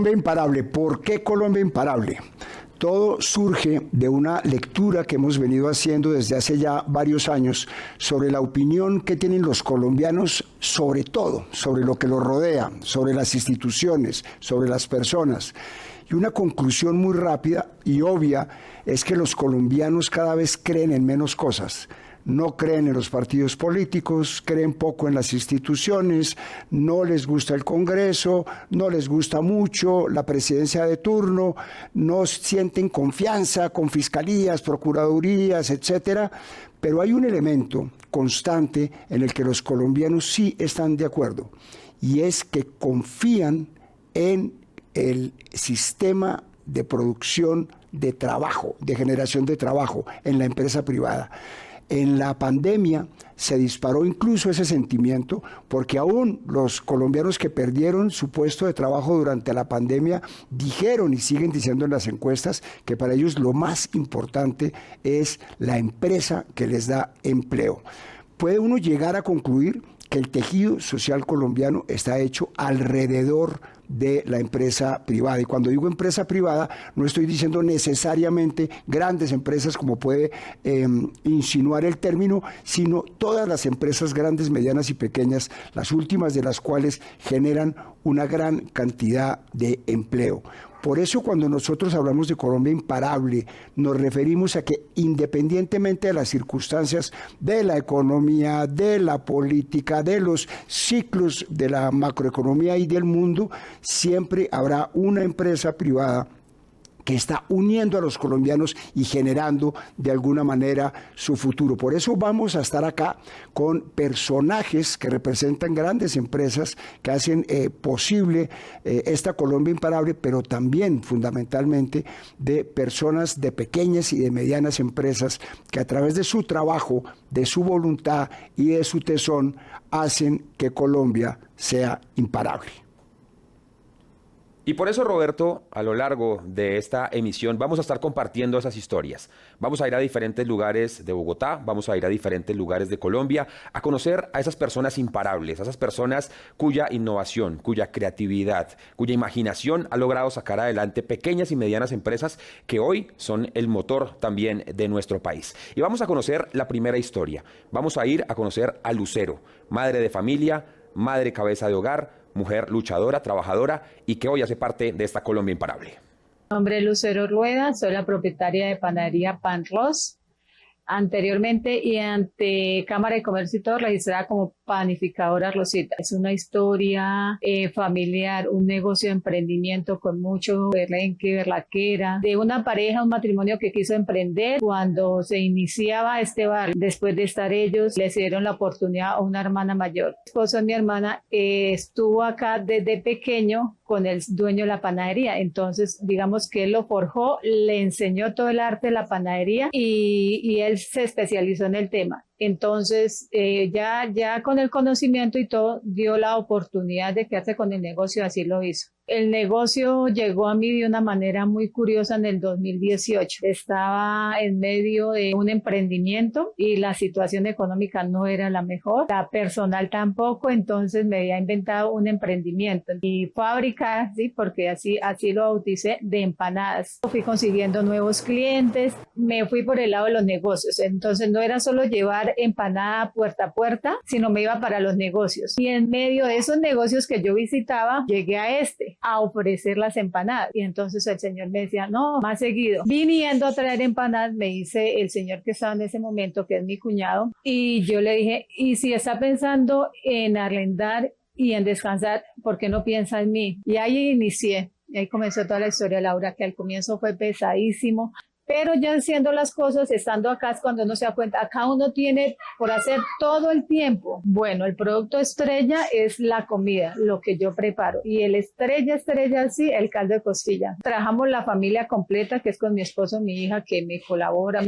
Colombia imparable. ¿Por qué Colombia imparable? Todo surge de una lectura que hemos venido haciendo desde hace ya varios años sobre la opinión que tienen los colombianos sobre todo, sobre lo que los rodea, sobre las instituciones, sobre las personas. Y una conclusión muy rápida y obvia es que los colombianos cada vez creen en menos cosas. No creen en los partidos políticos, creen poco en las instituciones, no les gusta el Congreso, no les gusta mucho la presidencia de turno, no sienten confianza con fiscalías, procuradurías, etcétera. Pero hay un elemento constante en el que los colombianos sí están de acuerdo, y es que confían en el sistema de producción de trabajo, de generación de trabajo en la empresa privada. En la pandemia se disparó incluso ese sentimiento porque aún los colombianos que perdieron su puesto de trabajo durante la pandemia dijeron y siguen diciendo en las encuestas que para ellos lo más importante es la empresa que les da empleo. Puede uno llegar a concluir que el tejido social colombiano está hecho alrededor de la empresa privada. Y cuando digo empresa privada, no estoy diciendo necesariamente grandes empresas, como puede insinuar el término, sino todas las empresas grandes, medianas y pequeñas, las últimas de las cuales generan una gran cantidad de empleo. Por eso cuando nosotros hablamos de Colombia imparable, nos referimos a que independientemente de las circunstancias de la economía, de la política, de los ciclos de la macroeconomía y del mundo, siempre habrá una empresa privada que está uniendo a los colombianos y generando de alguna manera su futuro. Por eso vamos a estar acá con personajes que representan grandes empresas que hacen posible esta Colombia imparable, pero también fundamentalmente de personas de pequeñas y de medianas empresas que a través de su trabajo, de su voluntad y de su tesón hacen que Colombia sea imparable. Y por eso, Roberto, a lo largo de esta emisión vamos a estar compartiendo esas historias. Vamos a ir a diferentes lugares de Bogotá, vamos a ir a diferentes lugares de Colombia, a conocer a esas personas imparables, a esas personas cuya innovación, cuya creatividad, cuya imaginación ha logrado sacar adelante pequeñas y medianas empresas que hoy son el motor también de nuestro país. Y vamos a conocer la primera historia. Vamos a ir a conocer a Lucero, madre de familia, madre cabeza de hogar, mujer luchadora, trabajadora y que hoy hace parte de esta Colombia imparable. Mi nombre es Lucero Rueda, soy la propietaria de panadería Pan Ros. Anteriormente y ante Cámara de Comercio y todo registrada como panificadora Rosita. Es una historia familiar, un negocio de emprendimiento con mucho berrenque, berraquera, de una pareja, un matrimonio que quiso emprender. Cuando se iniciaba este bar, después de estar ellos, les dieron la oportunidad a una hermana mayor. El esposo de mi hermana estuvo acá desde pequeño con el dueño de la panadería, entonces digamos que él lo forjó, le enseñó todo el arte de la panadería y él se especializó en el tema. Entonces, ya con el conocimiento y todo, dio la oportunidad de quedarse con el negocio, así lo hizo. El negocio llegó a mí de una manera muy curiosa en el 2018. Estaba en medio de un emprendimiento y la situación económica no era la mejor, la personal tampoco, entonces me había inventado un emprendimiento. Mi fábrica, sí, porque así lo bauticé, de empanadas. Fui consiguiendo nuevos clientes, me fui por el lado de los negocios, entonces no era solo llevar empanada puerta a puerta, sino me iba para los negocios. Y en medio de esos negocios que yo visitaba, llegué a ofrecer las empanadas. Y entonces el señor me decía, no, más seguido. Viniendo a traer empanadas, me dice el señor que estaba en ese momento, que es mi cuñado, y yo le dije, ¿y si está pensando en arrendar y en descansar, por qué no piensa en mí? Y ahí inicié. Y ahí comenzó toda la historia, Laura, que al comienzo fue pesadísimo. Pero ya haciendo las cosas, estando acá es cuando uno se da cuenta, acá uno tiene por hacer todo el tiempo. Bueno, el producto estrella es la comida, lo que yo preparo. Y el estrella, sí, el caldo de costilla. Trabajamos la familia completa, que es con mi esposo, mi hija, que me colabora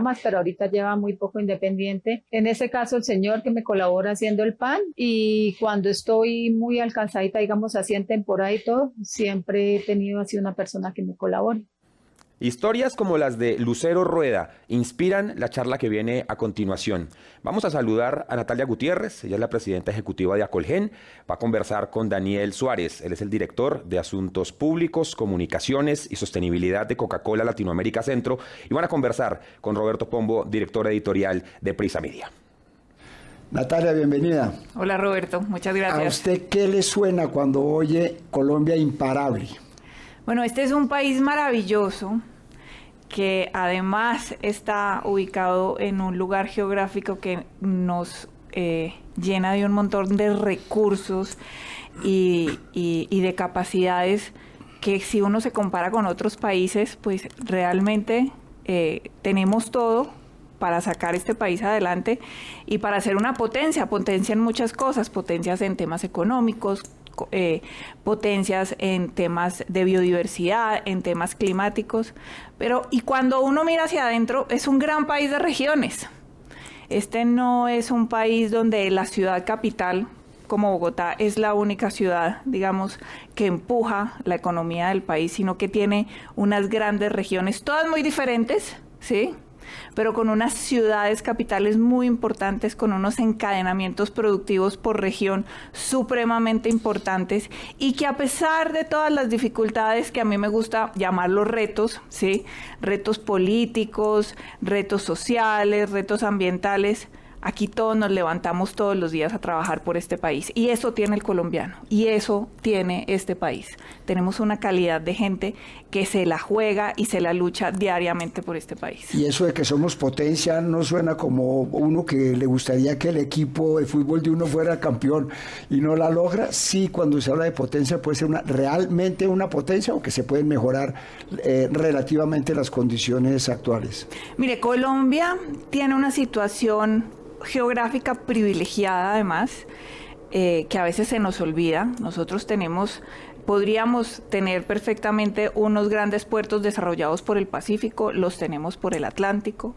más, pero ahorita lleva muy poco independiente. En ese caso, el señor que me colabora haciendo el pan. Y cuando estoy muy alcanzadita, digamos así en temporada y todo, siempre he tenido así una persona que me colabore. Historias como las de Lucero Rueda inspiran la charla que viene a continuación. Vamos a saludar a Natalia Gutiérrez, ella es la presidenta ejecutiva de Acolgen. Va a conversar con Daniel Suárez, él es el director de Asuntos Públicos, Comunicaciones y Sostenibilidad de Coca-Cola Latinoamérica Centro. Y van a conversar con Roberto Pombo, director editorial de Prisa Media. Natalia, bienvenida. Hola Roberto, muchas gracias. ¿A usted qué le suena cuando oye Colombia imparable? Bueno, este es un país maravilloso que además está ubicado en un lugar geográfico que nos llena de un montón de recursos y de capacidades que si uno se compara con otros países, pues realmente tenemos todo para sacar este país adelante y para ser una potencia en muchas cosas, potencias en temas económicos, potencias en temas de biodiversidad, en temas climáticos, y cuando uno mira hacia adentro es un gran país de regiones. Este no es un país donde la ciudad capital como Bogotá es la única ciudad, digamos, que empuja la economía del país, sino que tiene unas grandes regiones, todas muy diferentes, ¿sí?, pero con unas ciudades capitales muy importantes, con unos encadenamientos productivos por región supremamente importantes y que a pesar de todas las dificultades que a mí me gusta llamarlos retos, ¿sí?, retos políticos, retos sociales, retos ambientales, aquí todos nos levantamos todos los días a trabajar por este país y eso tiene el colombiano y eso tiene este país. Tenemos una calidad de gente que se la juega y se la lucha diariamente por este país. Y eso de que somos potencia no suena como uno que le gustaría que el equipo de fútbol de uno fuera campeón y no la logra. Sí, cuando se habla de potencia puede ser realmente una potencia o que se pueden mejorar relativamente las condiciones actuales. Mire, Colombia tiene una situación geográfica privilegiada además, que a veces se nos olvida. Nosotros podríamos tener perfectamente unos grandes puertos desarrollados por el Pacífico, los tenemos por el Atlántico.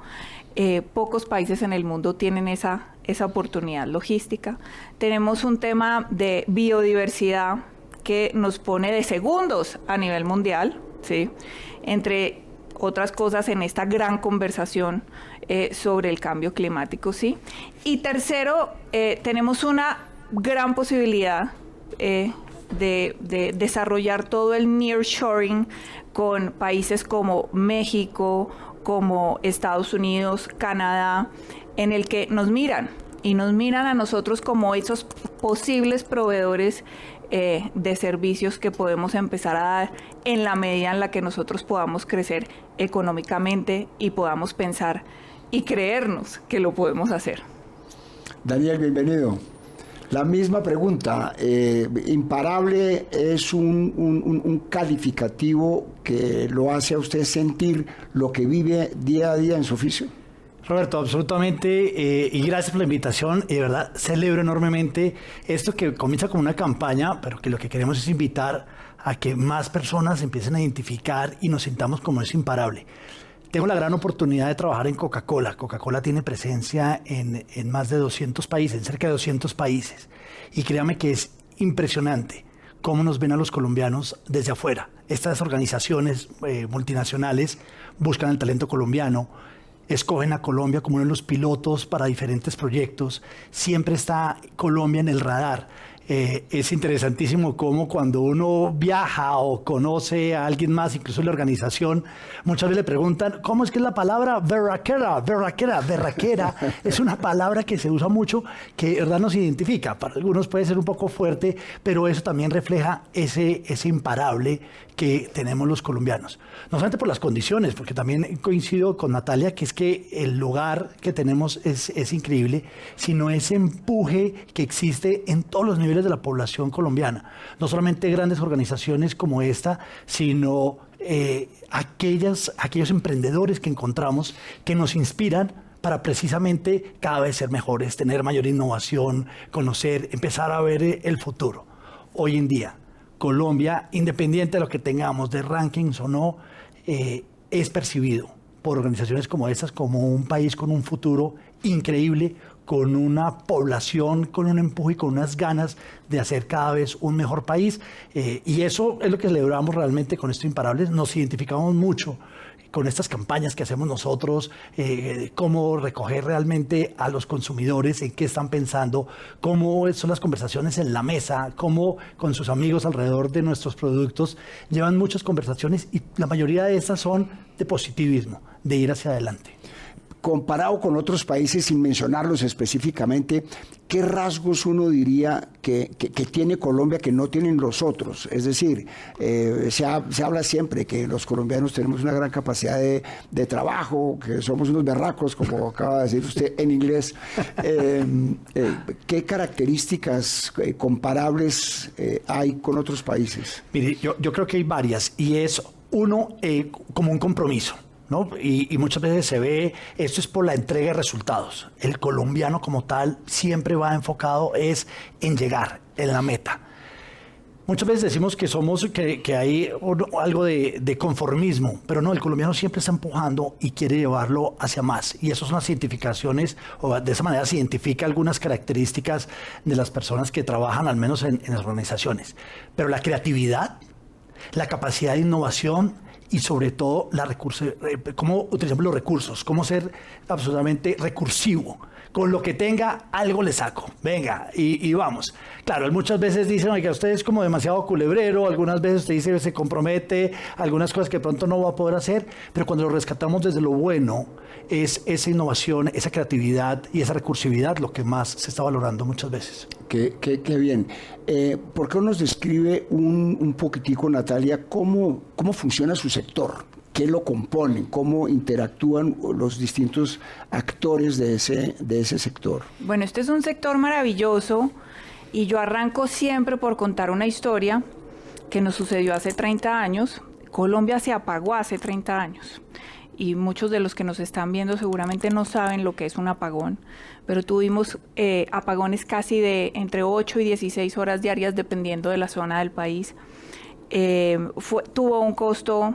Pocos países en el mundo tienen esa oportunidad logística. Tenemos un tema de biodiversidad que nos pone de segundos a nivel mundial, ¿sí?, entre otras cosas en esta gran conversación sobre el cambio climático, ¿sí? Y tercero, tenemos una gran posibilidad de desarrollar todo el nearshoring con países como México, como Estados Unidos, Canadá, en el que nos miran a nosotros como esos posibles proveedores de servicios que podemos empezar a dar en la medida en la que nosotros podamos crecer económicamente y podamos pensar y creernos que lo podemos hacer. Daniel, bienvenido. La misma pregunta. Imparable es un calificativo que lo hace a usted sentir lo que vive día a día en su oficio. Roberto, absolutamente, y gracias por la invitación, y de verdad celebro enormemente esto que comienza como una campaña, pero que lo que queremos es invitar a que más personas empiecen a identificar y nos sintamos como es imparable. Tengo la gran oportunidad de trabajar en Coca-Cola. Coca-Cola tiene presencia en más de 200 países, en cerca de 200 países, y créame que es impresionante cómo nos ven a los colombianos desde afuera. Estas organizaciones multinacionales buscan el talento colombiano, escogen a Colombia como uno de los pilotos para diferentes proyectos. Siempre está Colombia en el radar. Es interesantísimo cómo cuando uno viaja o conoce a alguien más, incluso en la organización, muchas veces le preguntan, ¿cómo es que es la palabra berraquera? Berraquera es una palabra que se usa mucho, que de verdad nos identifica. Para algunos puede ser un poco fuerte, pero eso también refleja ese imparable que tenemos los colombianos. No solamente por las condiciones, porque también coincido con Natalia, que es que el lugar que tenemos es increíble, sino ese empuje que existe en todos los niveles de la población colombiana. No solamente grandes organizaciones como esta, sino aquellos emprendedores que encontramos que nos inspiran para precisamente cada vez ser mejores, tener mayor innovación, conocer, empezar a ver el futuro. Hoy en día, Colombia, independiente de lo que tengamos de rankings o no, es percibido por organizaciones como estas como un país con un futuro increíble, con una población, con un empuje y con unas ganas de hacer cada vez un mejor país. Y eso es lo que celebramos realmente con esto Imparables. Nos identificamos mucho con estas campañas que hacemos nosotros, cómo recoger realmente a los consumidores, en qué están pensando, cómo son las conversaciones en la mesa, cómo con sus amigos alrededor de nuestros productos llevan muchas conversaciones y la mayoría de estas son de positivismo, de ir hacia adelante. Comparado con otros países, sin mencionarlos específicamente, ¿qué rasgos uno diría que tiene Colombia que no tienen los otros? Es decir, se habla siempre que los colombianos tenemos una gran capacidad de trabajo, que somos unos berracos, como acaba de decir usted en inglés. ¿Qué características comparables hay con otros países? Mire, yo creo que hay varias, y es uno, como un compromiso, ¿no? Y muchas veces se ve, esto es por la entrega de resultados. El colombiano como tal siempre va enfocado en llegar, en la meta. Muchas veces decimos que hay algo de conformismo, pero no, el colombiano siempre está empujando y quiere llevarlo hacia más. Y eso son las identificaciones, o de esa manera se identifica algunas características de las personas que trabajan, al menos en las organizaciones. Pero la creatividad, la capacidad de innovación, y sobre todo cómo utilizamos los recursos, cómo ser absolutamente recursivo. Con lo que tenga, algo le saco. Venga, y vamos. Claro, muchas veces dicen, oiga, usted es como demasiado culebrero, algunas veces usted dice, se compromete, algunas cosas que de pronto no va a poder hacer, pero cuando lo rescatamos desde lo bueno, es esa innovación, esa creatividad y esa recursividad lo que más se está valorando muchas veces. Qué bien. ¿Por qué no nos describe un poquitico, Natalia, cómo funciona su sector? ¿Qué lo componen? ¿Cómo interactúan los distintos actores de ese sector? Bueno, este es un sector maravilloso y yo arranco siempre por contar una historia que nos sucedió hace 30 años. Colombia se apagó hace 30 años y muchos de los que nos están viendo seguramente no saben lo que es un apagón, pero tuvimos apagones casi de entre 8 y 16 horas diarias dependiendo de la zona del país. Tuvo un costo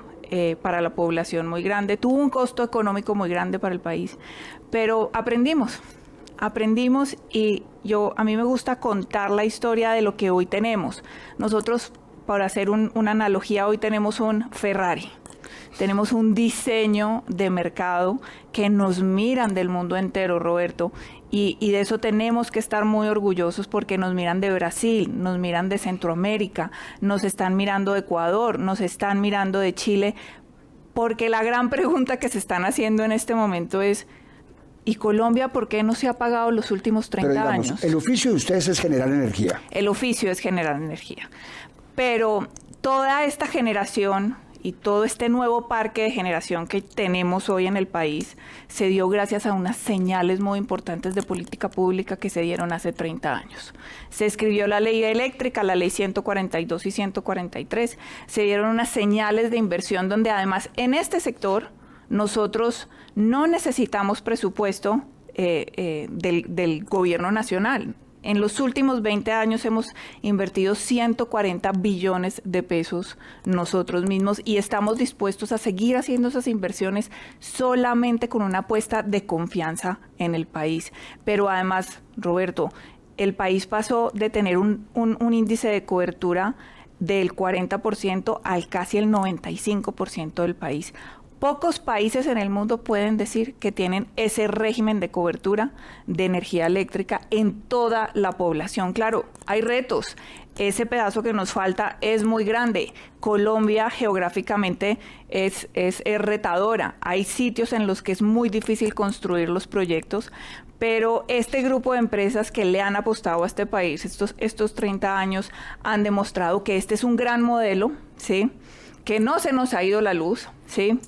para la población muy grande, tuvo un costo económico muy grande para el país, pero aprendimos y a mí me gusta contar la historia de lo que hoy tenemos. Nosotros, para hacer una analogía, hoy tenemos un Ferrari, tenemos un diseño de mercado que nos miran del mundo entero, Roberto, y de eso tenemos que estar muy orgullosos porque nos miran de Brasil, nos miran de Centroamérica, nos están mirando de Ecuador, nos están mirando de Chile, porque la gran pregunta que se están haciendo en este momento es, ¿y Colombia por qué no se ha pagado los últimos 30 años? El oficio de ustedes es generar energía. El oficio es generar energía, pero toda esta generación y todo este nuevo parque de generación que tenemos hoy en el país se dio gracias a unas señales muy importantes de política pública que se dieron hace 30 años. Se escribió la ley eléctrica, la ley 142 y 143, se dieron unas señales de inversión donde además en este sector nosotros no necesitamos presupuesto del gobierno nacional. En los últimos 20 años hemos invertido 140 billones de pesos nosotros mismos y estamos dispuestos a seguir haciendo esas inversiones solamente con una apuesta de confianza en el país. Pero además, Roberto, el país pasó de tener un índice de cobertura del 40% al casi el 95% del país. Pocos países en el mundo pueden decir que tienen ese régimen de cobertura de energía eléctrica en toda la población. Claro, hay retos. Ese pedazo que nos falta es muy grande. Colombia geográficamente es retadora. Hay sitios en los que es muy difícil construir los proyectos, pero este grupo de empresas que le han apostado a este país estos 30 años han demostrado que este es un gran modelo, ¿sí?, que no se nos ha ido la luz, ¿sí?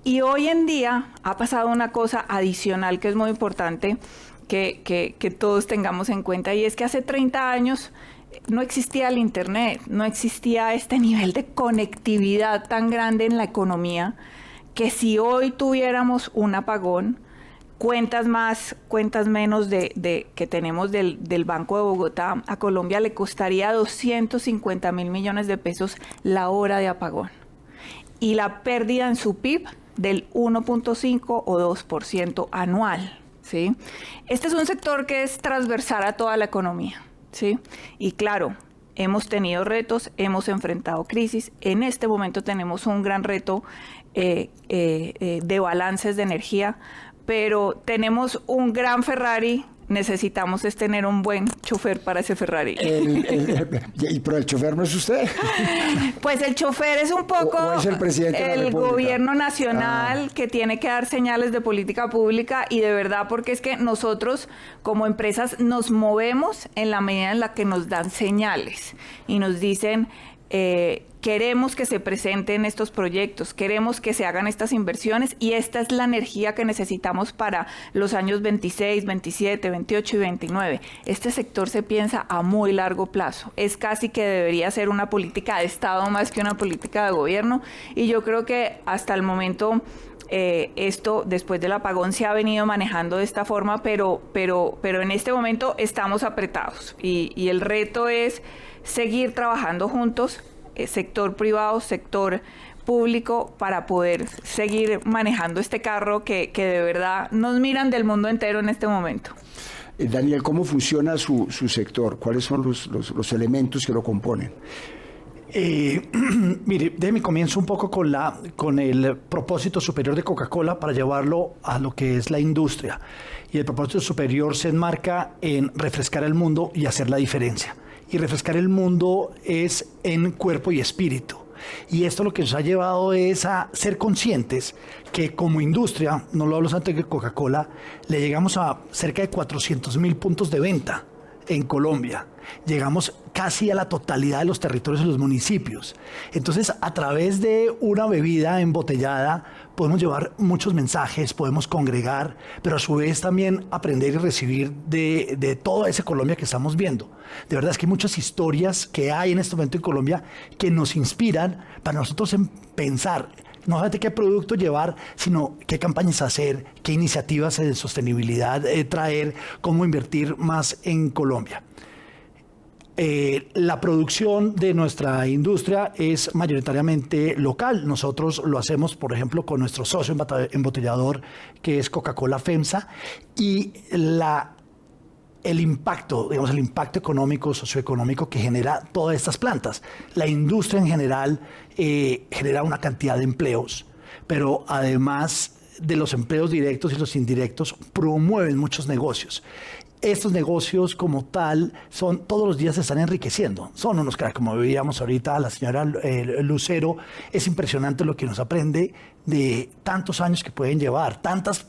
Y hoy en día ha pasado una cosa adicional que es muy importante que todos tengamos en cuenta, y es que hace 30 años no existía el Internet, no existía este nivel de conectividad tan grande en la economía, que si hoy tuviéramos un apagón, cuentas menos que tenemos del Banco de Bogotá, a Colombia le costaría 250.000 millones de pesos la hora de apagón. Y la pérdida en su PIB del 1.5 o 2% anual, ¿sí? Este es un sector que es transversal a toda la economía, ¿sí? Y claro, hemos tenido retos, hemos enfrentado crisis. En este momento tenemos un gran reto de balances de energía, pero tenemos un gran Ferrari. Necesitamos es tener un buen chofer para ese Ferrari. ¿Pero el chofer no es usted? Pues el chofer es un poco ¿O es el presidente de la República? Gobierno nacional que tiene que dar señales de política pública y de verdad, porque es que nosotros como empresas nos movemos en la medida en la que nos dan señales y nos dicen queremos que se presenten estos proyectos, queremos que se hagan estas inversiones y esta es la energía que necesitamos para los años 26, 27, 28 y 29. Este sector se piensa a muy largo plazo. Es casi que debería ser una política de Estado más que una política de gobierno y yo creo que hasta el momento esto después del apagón se ha venido manejando de esta forma, pero en este momento estamos apretados y el reto es seguir trabajando juntos, sector privado, sector público, para poder seguir manejando este carro que de verdad nos miran del mundo entero en este momento. Daniel, ¿cómo funciona su sector? ¿Cuáles son los elementos que lo componen? Mire, déjeme comienzo un poco con el propósito superior de Coca-Cola para llevarlo a lo que es la industria. Y el propósito superior se enmarca en refrescar el mundo y hacer la diferencia. Y refrescar el mundo es en cuerpo y espíritu. Y esto lo que nos ha llevado es a ser conscientes que como industria, no lo hablo antes que Coca-Cola, le llegamos a cerca de 400.000 puntos de venta en Colombia. Llegamos casi a la totalidad de los territorios de los municipios. Entonces, a través de una bebida embotellada, podemos llevar muchos mensajes, podemos congregar, pero a su vez también aprender y recibir de toda esa Colombia que estamos viendo. De verdad es que hay muchas historias que hay en este momento en Colombia que nos inspiran para nosotros en pensar no solamente qué producto llevar, sino qué campañas hacer, qué iniciativas de sostenibilidad traer, cómo invertir más en Colombia. La producción de nuestra industria es mayoritariamente local. Nosotros lo hacemos, por ejemplo, con nuestro socio embotellador, que es Coca-Cola FEMSA, y el impacto económico, socioeconómico que genera todas estas plantas. La industria en general genera una cantidad de empleos, pero además de los empleos directos y los indirectos, promueven muchos negocios. Estos negocios como tal todos los días se están enriqueciendo. Son unos cracks, como veíamos ahorita la señora Lucero. Es impresionante lo que nos aprende de tantos años que pueden llevar, tantas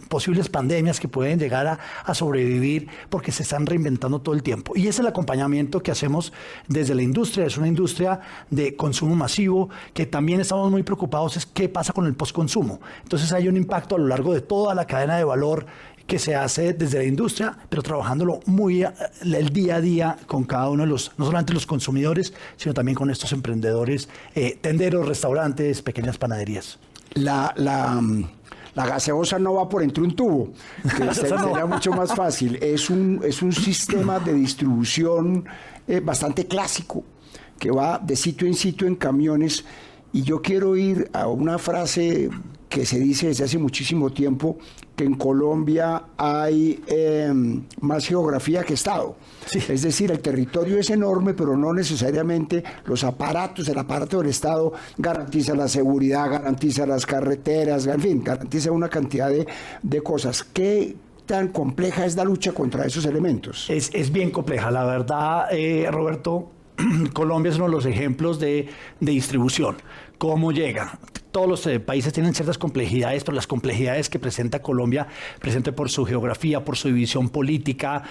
posibles pandemias que pueden llegar a sobrevivir porque se están reinventando todo el tiempo. Y es el acompañamiento que hacemos desde la industria. Es una industria de consumo masivo que también estamos muy preocupados es qué pasa con el postconsumo. Entonces hay un impacto a lo largo de toda la cadena de valor que se hace desde la industria, pero trabajándolo muy el día a día con cada uno de no solamente los consumidores, sino también con estos emprendedores, tenderos, restaurantes, pequeñas panaderías. La gaseosa no va por entre un tubo, que sería mucho más fácil. Es un sistema de distribución bastante clásico, que va de sitio en sitio en camiones. Y yo quiero ir a una frase que se dice desde hace muchísimo tiempo, que en Colombia hay más geografía que Estado. Sí. Es decir, el territorio es enorme, pero no necesariamente el aparato del Estado garantiza la seguridad, garantiza las carreteras, en fin, garantiza una cantidad de cosas. ¿Qué tan compleja es la lucha contra esos elementos? Es bien compleja, la verdad, Roberto. Colombia es uno de los ejemplos de distribución. ¿Cómo llega? Todos los países tienen ciertas complejidades, pero las complejidades que presenta Colombia, presente por su geografía, por su división política,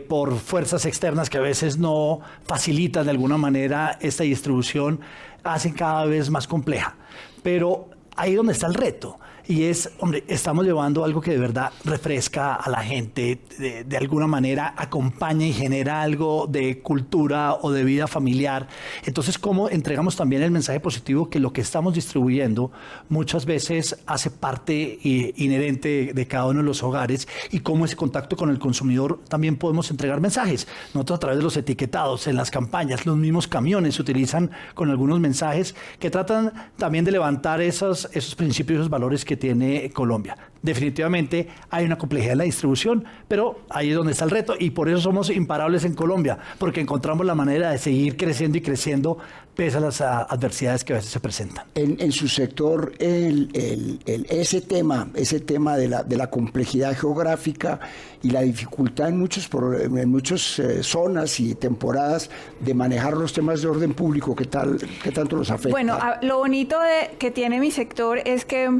por fuerzas externas que a veces no facilitan de alguna manera esta distribución, hacen cada vez más compleja. Pero ahí es donde está el reto. Y estamos llevando algo que de verdad refresca a la gente, de alguna manera acompaña y genera algo de cultura o de vida familiar. Entonces, ¿cómo entregamos también el mensaje positivo que lo que estamos distribuyendo muchas veces hace parte inherente de cada uno de los hogares y cómo ese contacto con el consumidor también podemos entregar mensajes? Nosotros a través de los etiquetados, en las campañas, los mismos camiones se utilizan con algunos mensajes que tratan también de levantar esos principios, esos valores que tiene Colombia. definitivamente hay una complejidad en la distribución, pero ahí es donde está el reto y por eso somos imparables en Colombia, porque encontramos la manera de seguir creciendo y creciendo pese a las adversidades que a veces se presentan. En su sector, ese tema de la complejidad geográfica y la dificultad en muchas zonas y temporadas de manejar los temas de orden público, ¿qué tanto los afecta? Bueno, lo bonito que tiene mi sector es que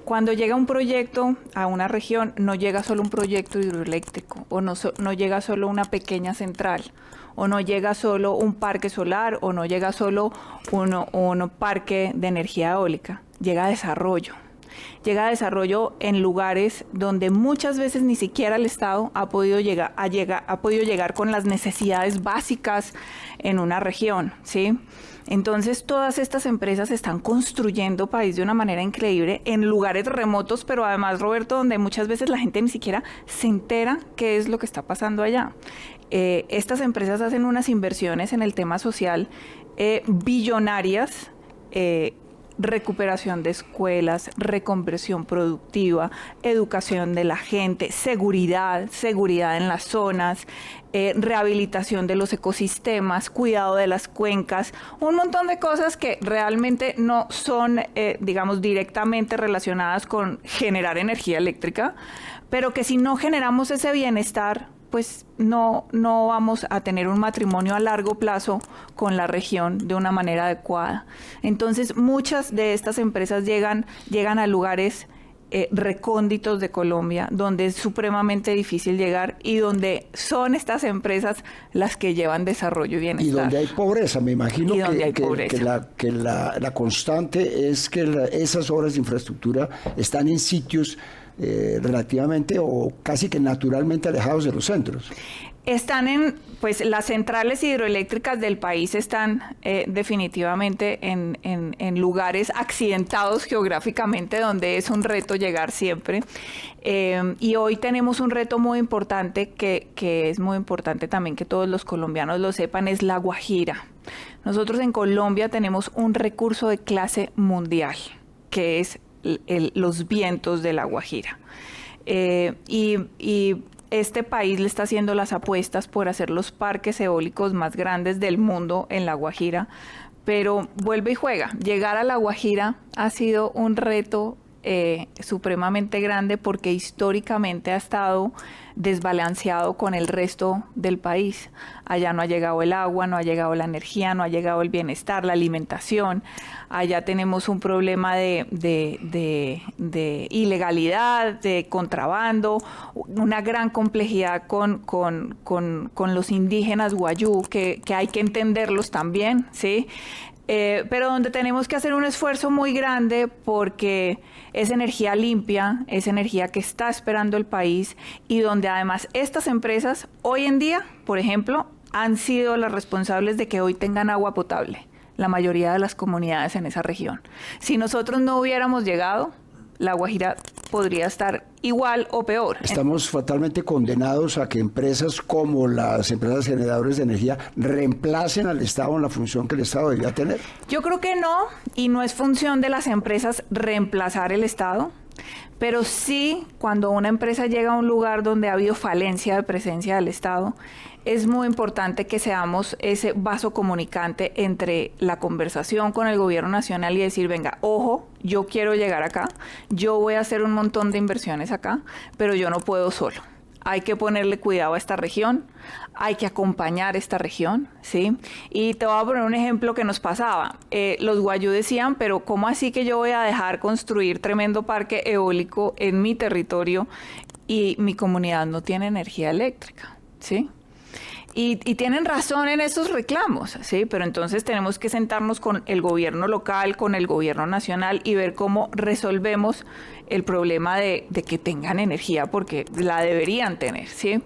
cuando llega un proyecto a una región, no llega solo un proyecto hidroeléctrico, o no llega solo una pequeña central, o no llega solo un parque solar, o no llega solo un parque de energía eólica. Llega desarrollo. Llega desarrollo en lugares donde muchas veces ni siquiera el Estado ha podido llegar con las necesidades básicas en una región, ¿sí? Entonces, todas estas empresas están construyendo país de una manera increíble en lugares remotos, pero además, Roberto, donde muchas veces la gente ni siquiera se entera qué es lo que está pasando allá. Estas empresas hacen unas inversiones en el tema social billonarias, recuperación de escuelas, reconversión productiva, educación de la gente, seguridad en las zonas, rehabilitación de los ecosistemas, cuidado de las cuencas, un montón de cosas que realmente no son, digamos, directamente relacionadas con generar energía eléctrica, pero que si no generamos ese bienestar, pues no vamos a tener un matrimonio a largo plazo con la región de una manera adecuada. Entonces, muchas de estas empresas llegan a lugares recónditos de Colombia, donde es supremamente difícil llegar y donde son estas empresas las que llevan desarrollo y bienestar. Y donde hay pobreza, me imagino que la constante es que esas obras de infraestructura están en sitios relativamente o casi que naturalmente alejados de los centros. Están pues las centrales hidroeléctricas del país están definitivamente en lugares accidentados geográficamente, donde es un reto llegar siempre. Y hoy tenemos un reto muy importante que es muy importante también que todos los colombianos lo sepan, es La Guajira. Nosotros en Colombia tenemos un recurso de clase mundial, que es los vientos de La Guajira. Y este país le está haciendo las apuestas por hacer los parques eólicos más grandes del mundo en La Guajira, pero vuelve y juega. Llegar a La Guajira ha sido un reto supremamente grande porque históricamente ha estado desbalanceado con el resto del país. Allá no ha llegado el agua, no ha llegado la energía, no ha llegado el bienestar, la alimentación. Allá tenemos un problema de ilegalidad, de contrabando, una gran complejidad con los indígenas guayú, que hay que entenderlos también, ¿sí? Pero donde tenemos que hacer un esfuerzo muy grande porque es energía limpia, es energía que está esperando el país y donde además estas empresas hoy en día, por ejemplo, han sido las responsables de que hoy tengan agua potable, la mayoría de las comunidades en esa región. Si nosotros no hubiéramos llegado, La Guajira podría estar igual o peor. Estamos fatalmente condenados a que empresas como las empresas generadoras de energía reemplacen al Estado en la función que el Estado debería tener. Yo creo que no, y no es función de las empresas reemplazar el Estado, pero sí cuando una empresa llega a un lugar donde ha habido falencia de presencia del Estado, es muy importante que seamos ese vaso comunicante entre la conversación con el gobierno nacional y decir, venga, ojo, yo quiero llegar acá, yo voy a hacer un montón de inversiones acá, pero yo no puedo solo. Hay que ponerle cuidado a esta región, hay que acompañar esta región, ¿sí? Y te voy a poner un ejemplo que nos pasaba. Los guayú decían, pero ¿cómo así que yo voy a dejar construir tremendo parque eólico en mi territorio y mi comunidad no tiene energía eléctrica, ¿sí? Y tienen razón en esos reclamos, ¿sí? Pero entonces tenemos que sentarnos con el gobierno local, con el gobierno nacional y ver cómo resolvemos el problema de que tengan energía, porque la deberían tener, ¿sí?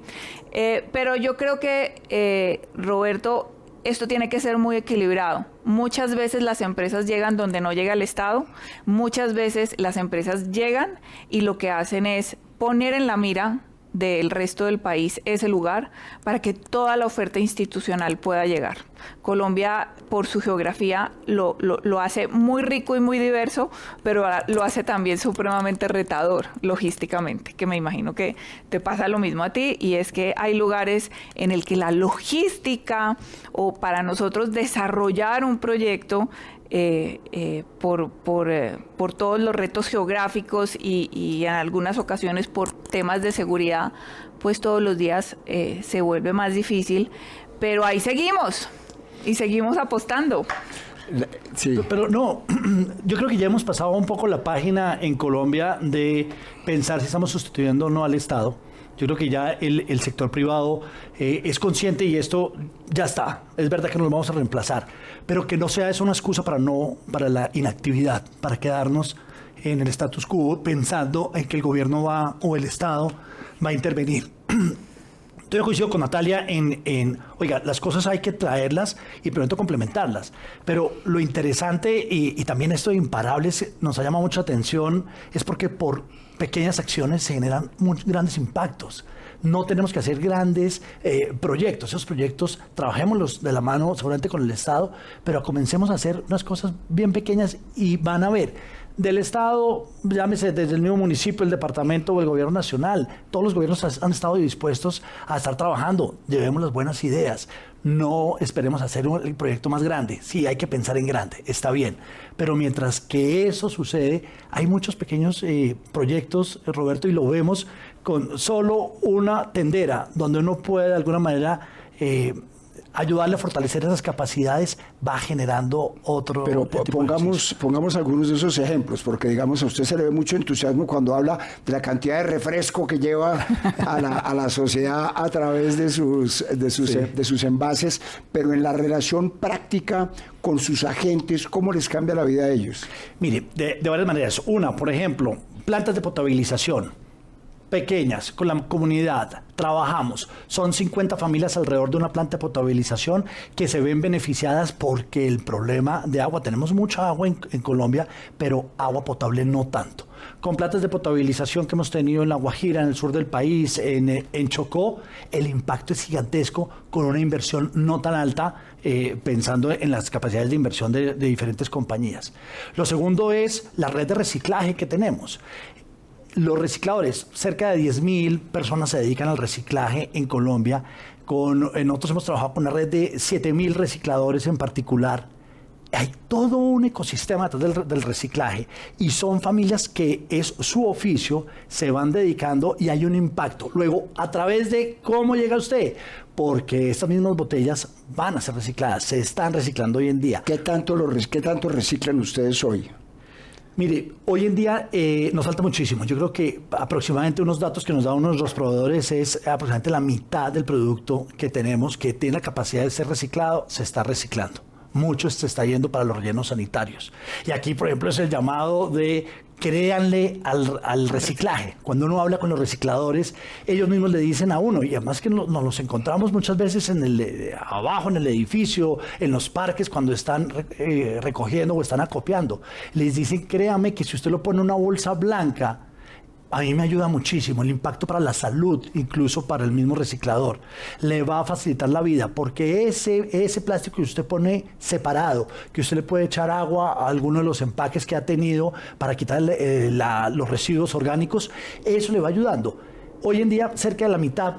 Pero yo creo que, Roberto, esto tiene que ser muy equilibrado. Muchas veces las empresas llegan donde no llega el Estado, muchas veces las empresas llegan y lo que hacen es poner en la mira del resto del país ese lugar para que toda la oferta institucional pueda llegar. Colombia, por su geografía, lo hace muy rico y muy diverso, pero lo hace también supremamente retador logísticamente, que me imagino que te pasa lo mismo a ti, y es que hay lugares en el que la logística, o para nosotros desarrollar un proyecto, por todos los retos geográficos y en algunas ocasiones por temas de seguridad, pues todos los días se vuelve más difícil, pero ahí seguimos y seguimos apostando. Sí. Pero no, yo creo que ya hemos pasado un poco la página en Colombia de pensar si estamos sustituyendo o no al Estado. Yo creo que ya el sector privado es consciente y esto ya está. Es verdad que nos lo vamos a reemplazar, pero que no sea eso una excusa para la inactividad, para quedarnos en el status quo pensando en que el gobierno o el Estado va a intervenir. Yo coincido con Natalia oiga, las cosas hay que traerlas y pronto complementarlas. Pero lo interesante y también esto de imparables nos ha llamado mucha atención es porque por pequeñas acciones se generan grandes impactos. No tenemos que hacer grandes proyectos. Esos proyectos trabajémoslos de la mano seguramente con el Estado, pero comencemos a hacer unas cosas bien pequeñas y van a ver. Del Estado, llámese desde el mismo municipio, el departamento o el gobierno nacional, todos los gobiernos han estado dispuestos a estar trabajando. Llevemos las buenas ideas. No esperemos hacer el proyecto más grande. Sí, hay que pensar en grande, está bien. Pero mientras que eso sucede, hay muchos pequeños proyectos, Roberto, y lo vemos con solo una tendera, donde uno puede de alguna manera ayudarle a fortalecer esas capacidades, va generando otro. Pero pongamos algunos de esos ejemplos, porque digamos a usted se le ve mucho entusiasmo cuando habla de la cantidad de refresco que lleva a la sociedad a través de sus envases, pero en la relación práctica con sus agentes, ¿cómo les cambia la vida a ellos? Mire, de varias maneras. Una, por ejemplo, plantas de potabilización pequeñas, con la comunidad, trabajamos. Son 50 familias alrededor de una planta de potabilización que se ven beneficiadas porque el problema de agua, tenemos mucha agua en Colombia, pero agua potable no tanto. Con plantas de potabilización que hemos tenido en La Guajira, en el sur del país, en Chocó, el impacto es gigantesco con una inversión no tan alta, pensando en las capacidades de inversión de diferentes compañías. Lo segundo es la red de reciclaje que tenemos. Los recicladores, cerca de 10.000 personas se dedican al reciclaje en Colombia. Nosotros hemos trabajado con una red de 7.000 recicladores en particular. Hay todo un ecosistema detrás del reciclaje y son familias que es su oficio, se van dedicando y hay un impacto. Luego, ¿a través de cómo llega usted? Porque estas mismas botellas van a ser recicladas, se están reciclando hoy en día. ¿Qué tanto reciclan ustedes hoy? Mire, hoy en día nos falta muchísimo. Yo creo que aproximadamente unos datos que nos dan unos de los proveedores es aproximadamente la mitad del producto que tenemos que tiene la capacidad de ser reciclado, se está reciclando. Mucho se está yendo para los rellenos sanitarios. Y aquí, por ejemplo, es el llamado de créanle al reciclaje. Cuando uno habla con los recicladores, ellos mismos le dicen a uno, y además que nos los encontramos muchas veces abajo en el edificio, en los parques, cuando están recogiendo o están acopiando. Les dicen, créame que si usted lo pone en una bolsa blanca, a mí me ayuda muchísimo, el impacto para la salud, incluso para el mismo reciclador. Le va a facilitar la vida, porque ese plástico que usted pone separado, que usted le puede echar agua a alguno de los empaques que ha tenido para quitar los residuos orgánicos, eso le va ayudando. Hoy en día, cerca de la mitad,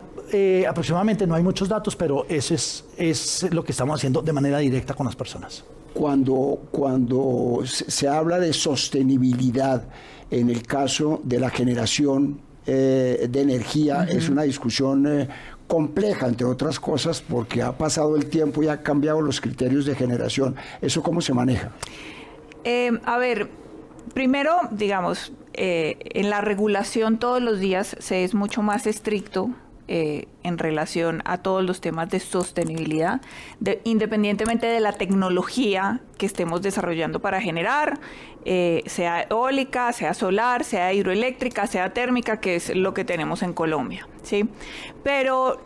aproximadamente, no hay muchos datos, pero eso es lo que estamos haciendo de manera directa con las personas. Cuando se habla de sostenibilidad, en el caso de la generación de energía, es una discusión compleja, entre otras cosas, porque ha pasado el tiempo y ha cambiado los criterios de generación. ¿Eso cómo se maneja? A ver, primero, digamos, en la regulación todos los días se es mucho más estricto en relación a todos los temas de sostenibilidad, independientemente de la tecnología que estemos desarrollando para generar, sea eólica, sea solar, sea hidroeléctrica, sea térmica, que es lo que tenemos en Colombia, ¿sí? Pero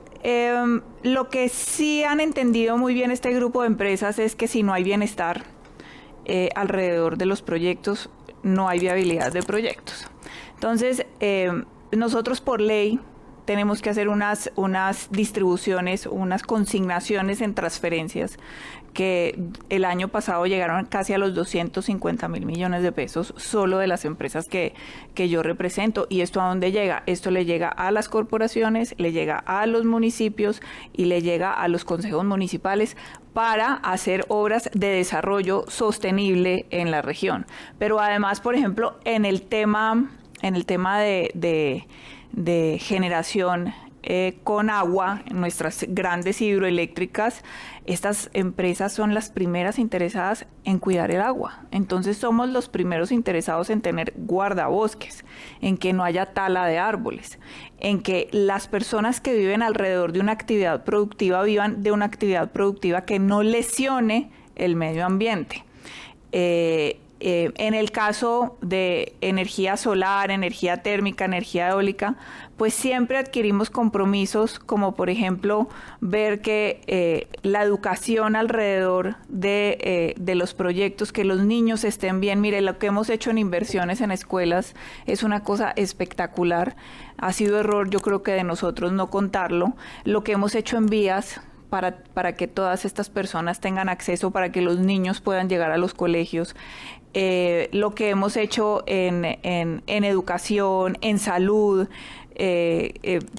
lo que sí han entendido muy bien este grupo de empresas es que si no hay bienestar alrededor de los proyectos, no hay viabilidad de proyectos. Entonces, nosotros por ley tenemos que hacer unas distribuciones, unas consignaciones en transferencias que el año pasado llegaron casi a los 250.000 millones de pesos solo de las empresas que yo represento. ¿Y esto a dónde llega? Esto le llega a las corporaciones, le llega a los municipios y le llega a los consejos municipales para hacer obras de desarrollo sostenible en la región. Pero además, por ejemplo, en el tema de generación con agua, nuestras grandes hidroeléctricas, estas empresas son las primeras interesadas en cuidar el agua. Entonces somos los primeros interesados en tener guardabosques, en que no haya tala de árboles, en que las personas que viven alrededor de una actividad productiva vivan de una actividad productiva que no lesione el medio ambiente. En el caso de energía solar, energía térmica, energía eólica, pues siempre adquirimos compromisos, como por ejemplo ver que la educación alrededor de los proyectos, que los niños estén bien. Mire, lo que hemos hecho en inversiones en escuelas es una cosa espectacular. Ha sido error, yo creo que de nosotros no contarlo. Lo que hemos hecho en vías para que todas estas personas tengan acceso, para que los niños puedan llegar a los colegios. Lo que hemos hecho en educación, en salud,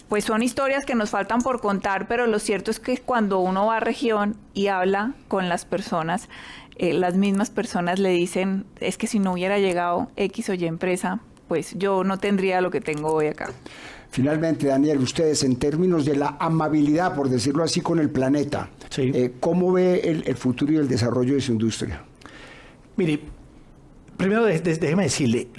pues son historias que nos faltan por contar, pero lo cierto es que cuando uno va a región y habla con las personas, las mismas personas le dicen, es que si no hubiera llegado X o Y empresa, pues yo no tendría lo que tengo hoy acá. Finalmente, Daniel, ustedes en términos de la amabilidad, por decirlo así, con el planeta, Sí. ¿Cómo ve el futuro y el desarrollo de su industria? Mire, primero déjeme decirle,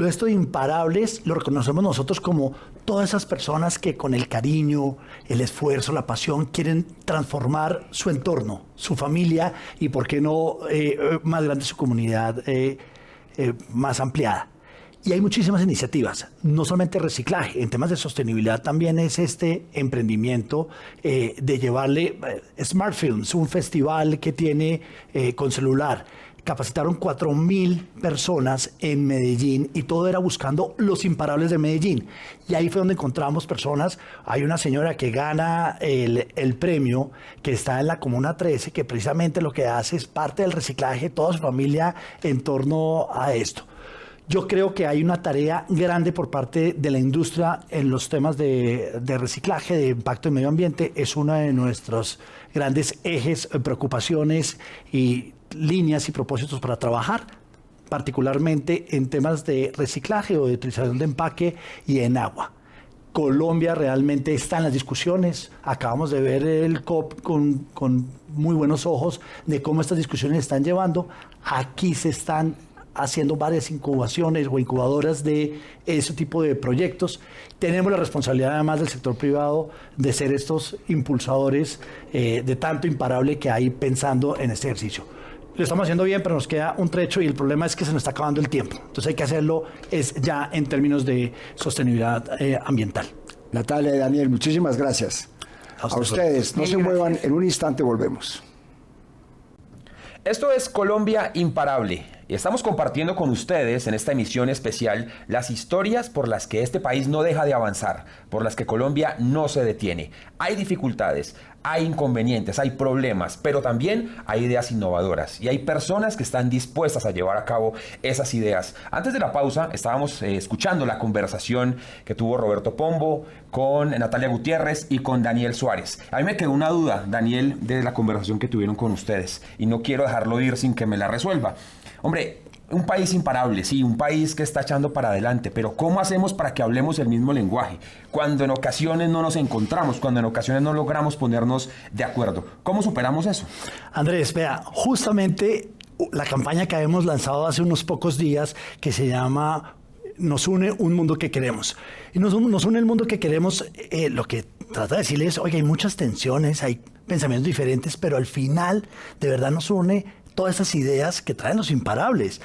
esto de imparables lo reconocemos nosotros como todas esas personas que con el cariño, el esfuerzo, la pasión quieren transformar su entorno, su familia y, por qué no, más grande su comunidad más ampliada. Y hay muchísimas iniciativas, no solamente reciclaje, en temas de sostenibilidad también es este emprendimiento de llevarle Smart Films, un festival que tiene con celular. Capacitaron 4.000 personas en Medellín y todo era buscando los imparables de Medellín. Y ahí fue donde encontramos personas. Hay una señora que gana el premio, que está en la Comuna 13, que precisamente lo que hace es parte del reciclaje de toda su familia en torno a esto. Yo creo que hay una tarea grande por parte de la industria en los temas de reciclaje, de impacto en medio ambiente. Es uno de nuestros grandes ejes, preocupaciones y líneas y propósitos para trabajar, particularmente en temas de reciclaje o de utilización de empaque y en agua. Colombia realmente está en las discusiones. Acabamos de ver el COP con muy buenos ojos de cómo estas discusiones están llevando. Aquí se están haciendo varias incubaciones o incubadoras de ese tipo de proyectos. Tenemos la responsabilidad además del sector privado de ser estos impulsadores de tanto imparable que hay pensando en este ejercicio. Lo estamos haciendo bien, pero nos queda un trecho y el problema es que se nos está acabando el tiempo. Entonces hay que hacerlo ya en términos de sostenibilidad ambiental. Natalia y Daniel, muchísimas gracias. A ustedes, no se muevan, en un instante volvemos. Esto es Colombia Imparable y estamos compartiendo con ustedes en esta emisión especial las historias por las que este país no deja de avanzar, por las que Colombia no se detiene. Hay dificultades, hay inconvenientes, hay problemas, pero también hay ideas innovadoras y hay personas que están dispuestas a llevar a cabo esas ideas. Antes de la pausa estábamos escuchando la conversación que tuvo Roberto Pombo con Natalia Gutiérrez y con Daniel Suárez. A mí me quedó una duda, Daniel, de la conversación que tuvieron con ustedes y no quiero dejarlo ir sin que me la resuelva. Hombre, un país imparable, sí, un país que está echando para adelante, pero ¿cómo hacemos para que hablemos el mismo lenguaje? Cuando en ocasiones no nos encontramos, cuando en ocasiones no logramos ponernos de acuerdo. ¿Cómo superamos eso? Andrés, vea, justamente la campaña que hemos lanzado hace unos pocos días, que se llama Nos une un mundo que queremos. Y nos une el mundo que queremos, lo que trata de decirles es, oye, hay muchas tensiones, hay pensamientos diferentes, pero al final, de verdad nos une todas esas ideas que traen los imparables.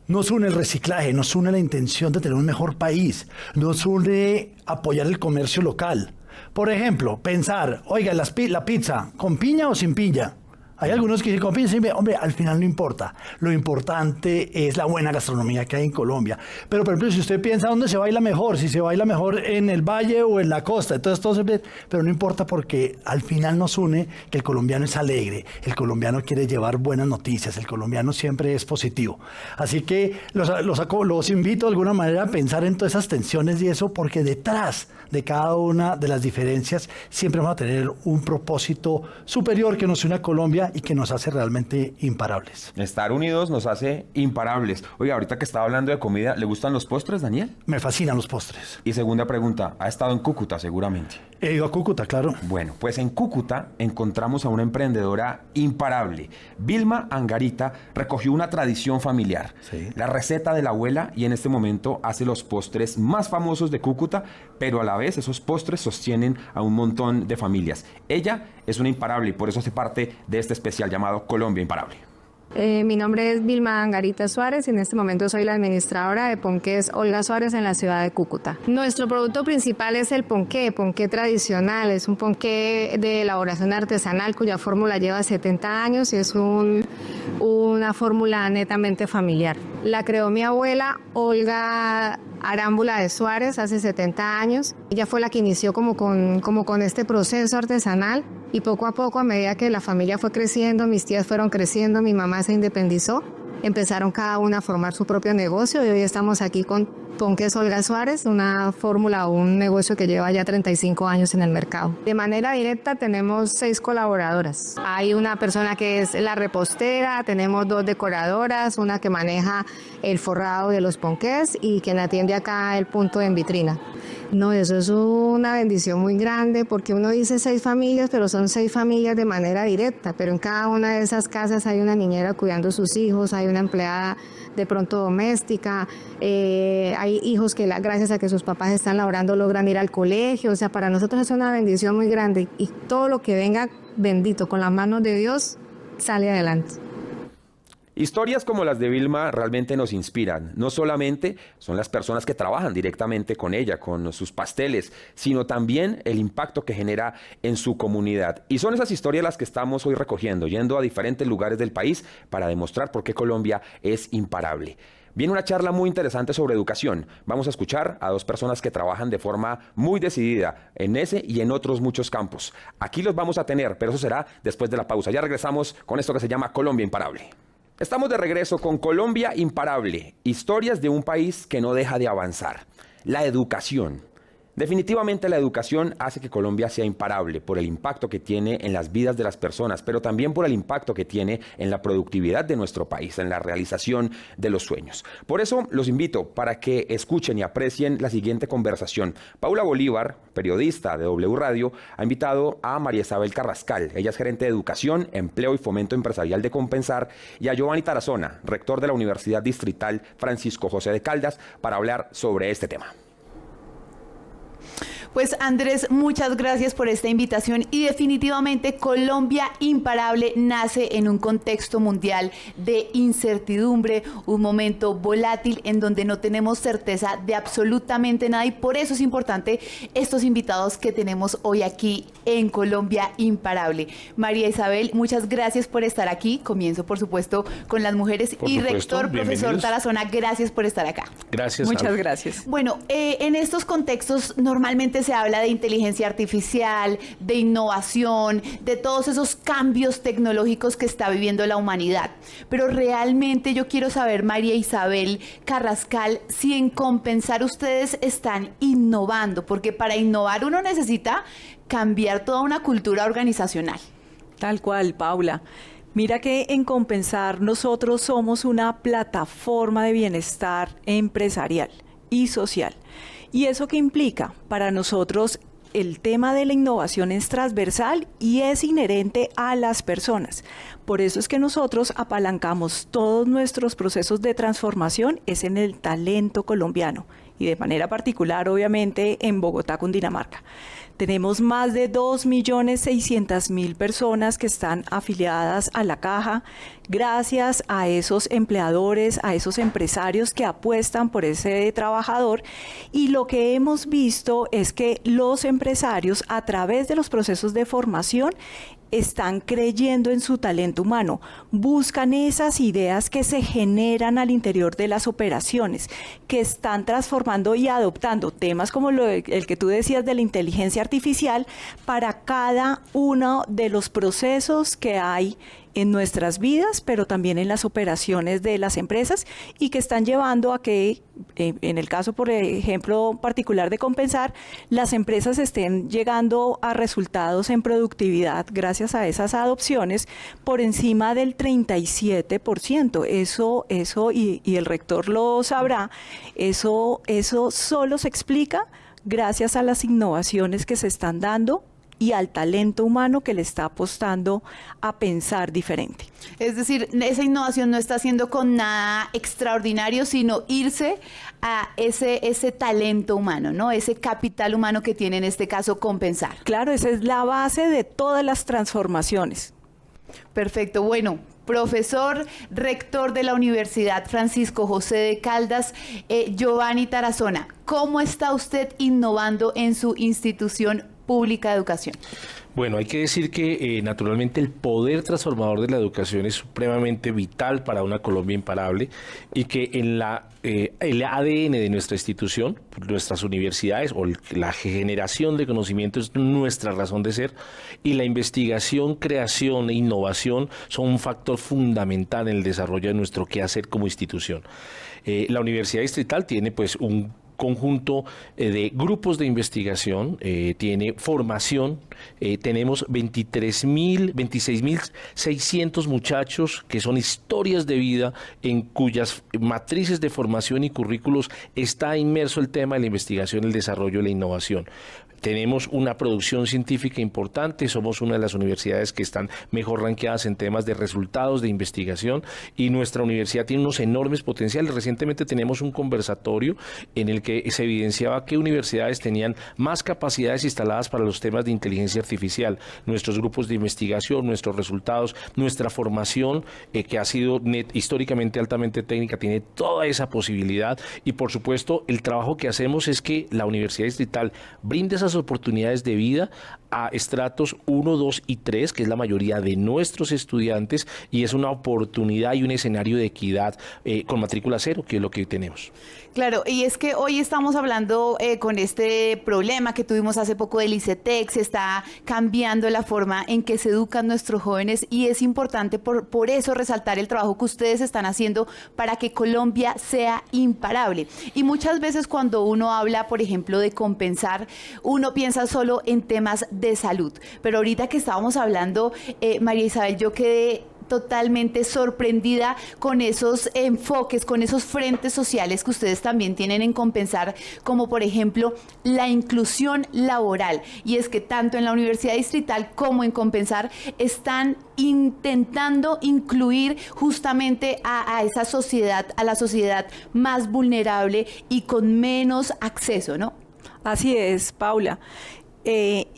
Nos une el reciclaje, nos une la intención de tener un mejor país, nos une apoyar el comercio local. Por ejemplo, pensar, oiga, la pizza, ¿con piña o sin piña? Hay algunos que dicen, hombre, al final no importa. Lo importante es la buena gastronomía que hay en Colombia. Pero, por ejemplo, si usted piensa dónde se baila mejor, si se baila mejor en el valle o en la costa, entonces todo se... Pero no importa porque al final nos une que el colombiano es alegre, el colombiano quiere llevar buenas noticias, el colombiano siempre es positivo. Así que los invito de alguna manera a pensar en todas esas tensiones y eso, porque detrás de cada una de las diferencias siempre vamos a tener un propósito superior que nos une a Colombia y que nos hace realmente imparables. Estar unidos nos hace imparables. Oiga, ahorita que estaba hablando de comida, ¿le gustan los postres, Daniel? Me fascinan los postres. Y segunda pregunta, ¿ha estado en Cúcuta seguramente? He ido a Cúcuta, claro. Bueno, pues en Cúcuta encontramos a una emprendedora imparable. Vilma Angarita recogió una tradición familiar, Sí. la receta de la abuela, y en este momento hace los postres más famosos de Cúcuta, pero a la vez esos postres sostienen a un montón de familias. Ella es una imparable y por eso hace parte de este especial llamado Colombia Imparable. Mi nombre es Vilma Angarita Suárez y en este momento soy la administradora de Ponqués Olga Suárez en la ciudad de Cúcuta. Nuestro producto principal es el ponqué tradicional, es un ponqué de elaboración artesanal cuya fórmula lleva 70 años y es una fórmula netamente familiar. La creó mi abuela Olga Arámbula de Suárez hace 70 años. Ella fue la que inició como con este proceso artesanal y poco a poco, a medida que la familia fue creciendo, mis tías fueron creciendo, mi mamá se independizó, empezaron cada una a formar su propio negocio y hoy estamos aquí con Ponqués Olga Suárez, una fórmula o un negocio que lleva ya 35 años en el mercado. De manera directa tenemos 6 colaboradoras. Hay una persona que es la repostera, tenemos 2 decoradoras, una que maneja el forrado de los ponqués y quien atiende acá el punto en vitrina. No, eso es una bendición muy grande porque uno dice 6 familias, pero son 6 familias de manera directa, pero en cada una de esas casas hay una niñera cuidando a sus hijos, hay una empleada de pronto doméstica, hay hijos que gracias a que sus papás están laborando logran ir al colegio, o sea, para nosotros es una bendición muy grande y todo lo que venga bendito con las manos de Dios sale adelante. Historias como las de Vilma realmente nos inspiran. No solamente son las personas que trabajan directamente con ella, con sus pasteles, sino también el impacto que genera en su comunidad. Y son esas historias las que estamos hoy recogiendo, yendo a diferentes lugares del país para demostrar por qué Colombia es imparable. Viene una charla muy interesante sobre educación. Vamos a escuchar a 2 personas que trabajan de forma muy decidida en ese y en otros muchos campos. Aquí los vamos a tener, pero eso será después de la pausa. Ya regresamos con esto que se llama Colombia Imparable. Estamos de regreso con Colombia Imparable, historias de un país que no deja de avanzar. La educación. Definitivamente la educación hace que Colombia sea imparable por el impacto que tiene en las vidas de las personas, pero también por el impacto que tiene en la productividad de nuestro país, en la realización de los sueños. Por eso los invito para que escuchen y aprecien la siguiente conversación. Paula Bolívar, periodista de W Radio, ha invitado a María Isabel Carrascal. Ella es gerente de Educación, Empleo y Fomento Empresarial de Compensar, y a Giovanni Tarazona, rector de la Universidad Distrital Francisco José de Caldas, para hablar sobre este tema. Pues Andrés, muchas gracias por esta invitación y definitivamente Colombia Imparable nace en un contexto mundial de incertidumbre, un momento volátil en donde no tenemos certeza de absolutamente nada y por eso es importante estos invitados que tenemos hoy aquí en Colombia Imparable. María Isabel, muchas gracias por estar aquí. Comienzo, por supuesto, con las mujeres y rector, profesor Tarazona, gracias por estar acá. Gracias. Muchas gracias. Bueno, en estos contextos normalmente se habla de inteligencia artificial, de innovación, de todos esos cambios tecnológicos que está viviendo la humanidad. Pero realmente yo quiero saber, María Isabel Carrascal, si en Compensar ustedes están innovando, porque para innovar uno necesita cambiar toda una cultura organizacional. Tal cual, Paula. Mira que en Compensar nosotros somos una plataforma de bienestar empresarial y social. ¿Y eso qué implica? Para nosotros el tema de la innovación es transversal y es inherente a las personas. Por eso es que nosotros apalancamos todos nuestros procesos de transformación es en el talento colombiano y de manera particular, obviamente, en Bogotá, Cundinamarca. Tenemos más de 2.600.000 personas que están afiliadas a la Caja, gracias a esos empleadores, a esos empresarios que apuestan por ese trabajador. Y lo que hemos visto es que los empresarios, a través de los procesos de formación, están creyendo en su talento humano, buscan esas ideas que se generan al interior de las operaciones, que están transformando y adoptando temas como el que tú decías de la inteligencia artificial para cada uno de los procesos que hay en nuestras vidas, pero también en las operaciones de las empresas, y que están llevando a que, en el caso, por ejemplo, particular de Compensar, las empresas estén llegando a resultados en productividad gracias a esas adopciones por encima del 37%. Eso y el rector lo sabrá, eso solo se explica gracias a las innovaciones que se están dando y al talento humano que le está apostando a pensar diferente. Es decir, esa innovación no está haciendo con nada extraordinario, sino irse a ese talento humano, ¿no? Ese capital humano que tiene en este caso Compensar. Claro, esa es la base de todas las transformaciones. Perfecto, bueno. Profesor, rector de la Universidad Francisco José de Caldas, Giovanni Tarazona, ¿cómo está usted innovando en su institución pública de educación? Bueno, hay que decir que naturalmente el poder transformador de la educación es supremamente vital para una Colombia imparable, y que en el ADN de nuestra institución, nuestras universidades, o la generación de conocimiento es nuestra razón de ser, y la investigación, creación e innovación son un factor fundamental en el desarrollo de nuestro quehacer como institución. La Universidad Distrital tiene pues un conjunto de grupos de investigación, tiene formación, tenemos 26.600 muchachos que son historias de vida en cuyas matrices de formación y currículos está inmerso el tema de la investigación, el desarrollo y la innovación. Tenemos una producción científica importante, somos una de las universidades que están mejor rankeadas en temas de resultados de investigación, y nuestra universidad tiene unos enormes potenciales. Recientemente tenemos un conversatorio en el que se evidenciaba que universidades tenían más capacidades instaladas para los temas de inteligencia artificial. Nuestros grupos de investigación, nuestros resultados, nuestra formación, que ha sido históricamente altamente técnica, tiene toda esa posibilidad, y por supuesto el trabajo que hacemos es que la Universidad Distrital brinde esas oportunidades de vida a estratos 1, 2 y 3, que es la mayoría de nuestros estudiantes, y es una oportunidad y un escenario de equidad con matrícula cero, que es lo que tenemos. Claro, y es que hoy estamos hablando con este problema que tuvimos hace poco del ICETEX, se está cambiando la forma en que se educan nuestros jóvenes, y es importante por eso resaltar el trabajo que ustedes están haciendo para que Colombia sea imparable. Y muchas veces cuando uno habla, por ejemplo, de Compensar, uno piensa solo en temas de salud, pero ahorita que estábamos hablando, María Isabel, yo quedé totalmente sorprendida con esos enfoques, con esos frentes sociales que ustedes también tienen en Compensar, como por ejemplo la inclusión laboral. Y es que tanto en la Universidad Distrital como en Compensar están intentando incluir justamente a esa sociedad, a la sociedad más vulnerable y con menos acceso, ¿no? Así es, Paula.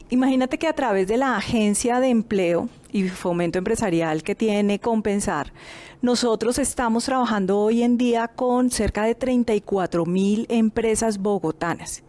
Imagínate que a través de la Agencia de Empleo y Fomento Empresarial que tiene Compensar, nosotros estamos trabajando hoy en día con cerca de 34.000 empresas bogotanas.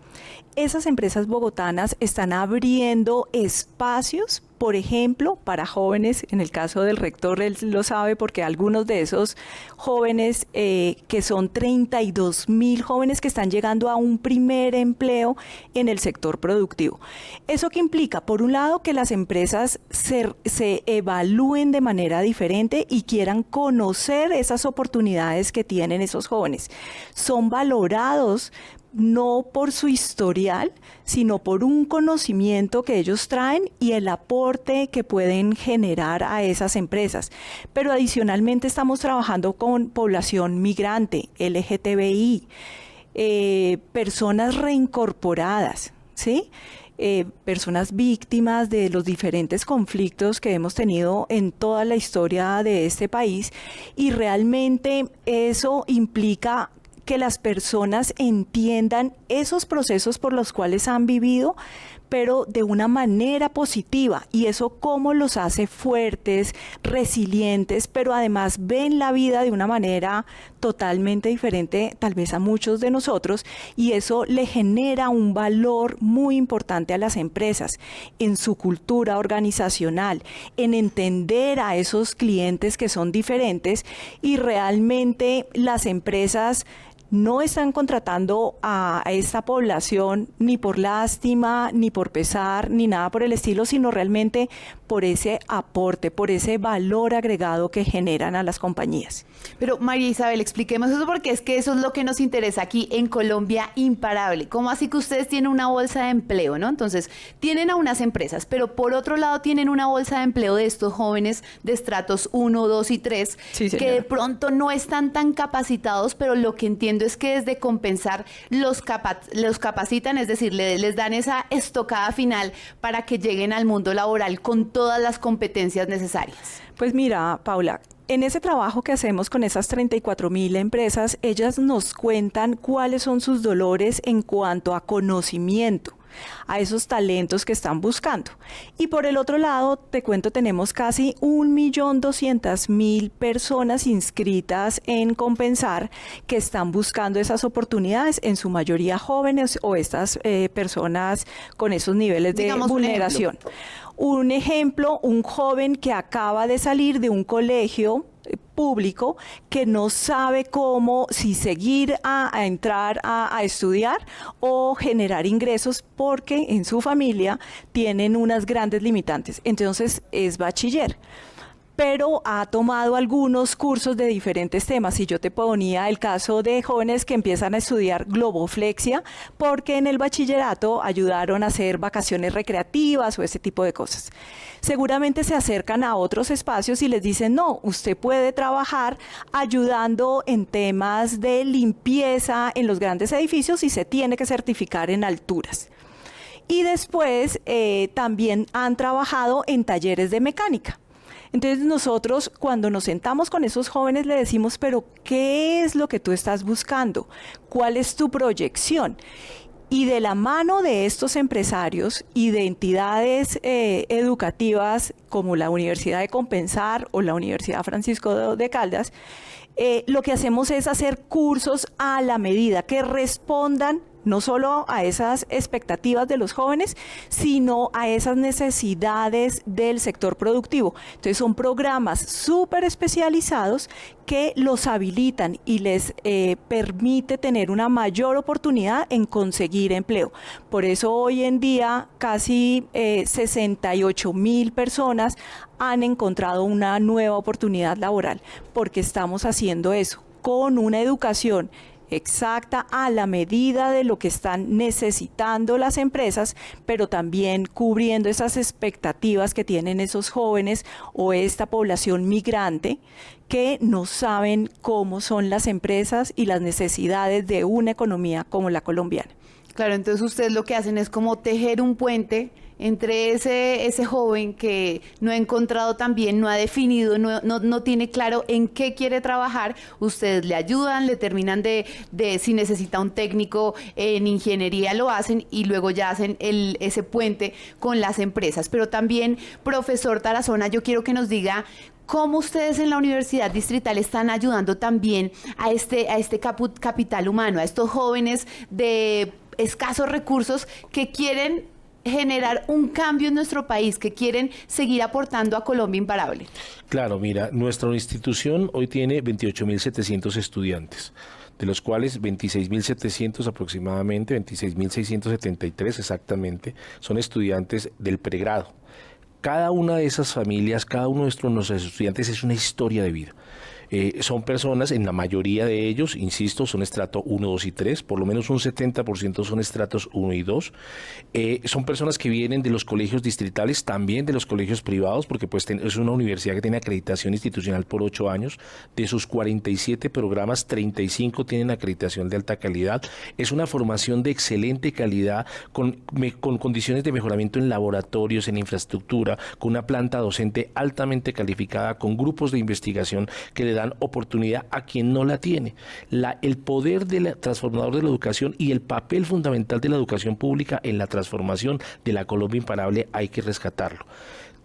Esas empresas bogotanas están abriendo espacios, por ejemplo, para jóvenes. En el caso del rector, él lo sabe porque algunos de esos jóvenes, que son 32.000 jóvenes que están llegando a un primer empleo en el sector productivo. ¿Eso qué implica? Por un lado, que las empresas se evalúen de manera diferente y quieran conocer esas oportunidades que tienen esos jóvenes. Son valorados no por su historial, sino por un conocimiento que ellos traen y el aporte que pueden generar a esas empresas. Pero adicionalmente estamos trabajando con población migrante, LGTBI, personas reincorporadas, ¿sí? Personas víctimas de los diferentes conflictos que hemos tenido en toda la historia de este país, y realmente eso implica que las personas entiendan esos procesos por los cuales han vivido, pero de una manera positiva. Y eso cómo los hace fuertes, resilientes, pero además ven la vida de una manera totalmente diferente tal vez a muchos de nosotros, y eso le genera un valor muy importante a las empresas en su cultura organizacional, en entender a esos clientes que son diferentes, y realmente las empresas no están contratando a esta población ni por lástima, ni por pesar, ni nada por el estilo, sino realmente por ese aporte, por ese valor agregado que generan a las compañías. Pero María Isabel, expliquemos eso, porque es que eso es lo que nos interesa aquí en Colombia Imparable. ¿Cómo así que ustedes tienen una bolsa de empleo, no? Entonces, tienen a unas empresas, pero por otro lado tienen una bolsa de empleo de estos jóvenes de estratos 1, 2 y 3, Sí, que señora. de pronto no están tan capacitados, pero lo que entiendo es que desde Compensar los capacitan, es decir, les dan esa estocada final para que lleguen al mundo laboral con todas las competencias necesarias. Pues mira, Paula, en ese trabajo que hacemos con esas 34.000 empresas, ellas nos cuentan cuáles son sus dolores en cuanto a conocimiento, a esos talentos que están buscando. Y por el otro lado, te cuento, tenemos casi 1.200.000 personas inscritas en Compensar que están buscando esas oportunidades, en su mayoría jóvenes o estas personas con esos niveles de Digamos un vulneración. Un ejemplo, un joven que acaba de salir de un colegio público, que no sabe cómo, si seguir a entrar a estudiar o generar ingresos, porque en su familia tienen unas grandes limitantes. Entonces es bachiller, pero ha tomado algunos cursos de diferentes temas. Y yo te ponía el caso de jóvenes que empiezan a estudiar globoflexia porque en el bachillerato ayudaron a hacer vacaciones recreativas o ese tipo de cosas. Seguramente se acercan a otros espacios y les dicen, no, usted puede trabajar ayudando en temas de limpieza en los grandes edificios y se tiene que certificar en alturas. Y después también han trabajado en talleres de mecánica. Entonces nosotros, cuando nos sentamos con esos jóvenes, le decimos, pero ¿qué es lo que tú estás buscando? ¿Cuál es tu proyección? Y de la mano de estos empresarios y de entidades educativas como la Universidad de Compensar o la Universidad Francisco de Caldas, lo que hacemos es hacer cursos a la medida que respondan no solo a esas expectativas de los jóvenes, sino a esas necesidades del sector productivo. Entonces son programas súper especializados que los habilitan y les permite tener una mayor oportunidad en conseguir empleo. Por eso hoy en día casi 68.000 personas han encontrado una nueva oportunidad laboral, porque estamos haciendo eso con una educación exacta a la medida de lo que están necesitando las empresas, pero también cubriendo esas expectativas que tienen esos jóvenes o esta población migrante que no saben cómo son las empresas y las necesidades de una economía como la colombiana. Claro, entonces ustedes lo que hacen es como tejer un puente entre ese joven que no ha encontrado también, no ha definido, no tiene claro en qué quiere trabajar. Ustedes le ayudan, le terminan de si necesita un técnico en ingeniería, lo hacen, y luego ya hacen ese puente con las empresas. Pero también, profesor Tarazona, yo quiero que nos diga cómo ustedes en la Universidad Distrital están ayudando también a este capital humano, a estos jóvenes de escasos recursos que quieren generar un cambio en nuestro país, que quieren seguir aportando a Colombia Imparable. Claro, mira, nuestra institución hoy tiene 28.700 estudiantes, de los cuales 26.700 aproximadamente, 26.673 exactamente, son estudiantes del pregrado. Cada una de esas familias, cada uno de nuestros estudiantes es una historia de vida. Son personas, en la mayoría de ellos, insisto, son estrato 1, 2 y 3, por lo menos un 70% son estratos 1 y 2. Son personas que vienen de los colegios distritales, también de los colegios privados, porque pues es una universidad que tiene acreditación institucional por 8 años. De sus 47 programas, 35 tienen acreditación de alta calidad. Es una formación de excelente calidad, con condiciones de mejoramiento en laboratorios, en infraestructura, con una planta docente altamente calificada, con grupos de investigación que le dan oportunidad a quien no la tiene. El poder transformador de la educación y el papel fundamental de la educación pública en la transformación de la Colombia imparable hay que rescatarlo.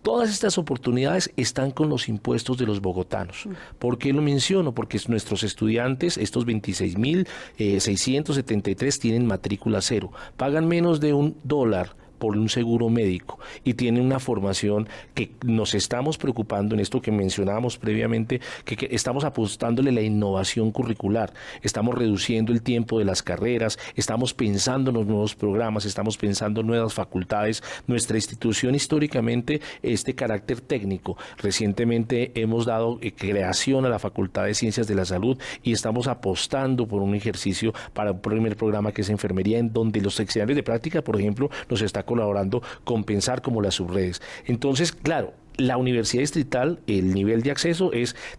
Todas estas oportunidades están con los impuestos de los bogotanos. ¿Por qué lo menciono? Porque nuestros estudiantes, estos 26.673, tienen matrícula cero, pagan menos de $1 por un seguro médico y tienen una formación que nos estamos preocupando en esto que mencionábamos previamente, que estamos apostándole a la innovación curricular, estamos reduciendo el tiempo de las carreras, estamos pensando en los nuevos programas, estamos pensando en nuevas facultades. Nuestra institución históricamente este carácter técnico. Recientemente hemos dado creación a la Facultad de Ciencias de la Salud y estamos apostando por un ejercicio para un primer programa que es enfermería, en donde los seccionales de práctica, por ejemplo, nos está colaborando con pensar como las subredes. Entonces, claro, la Universidad Distrital, el nivel de acceso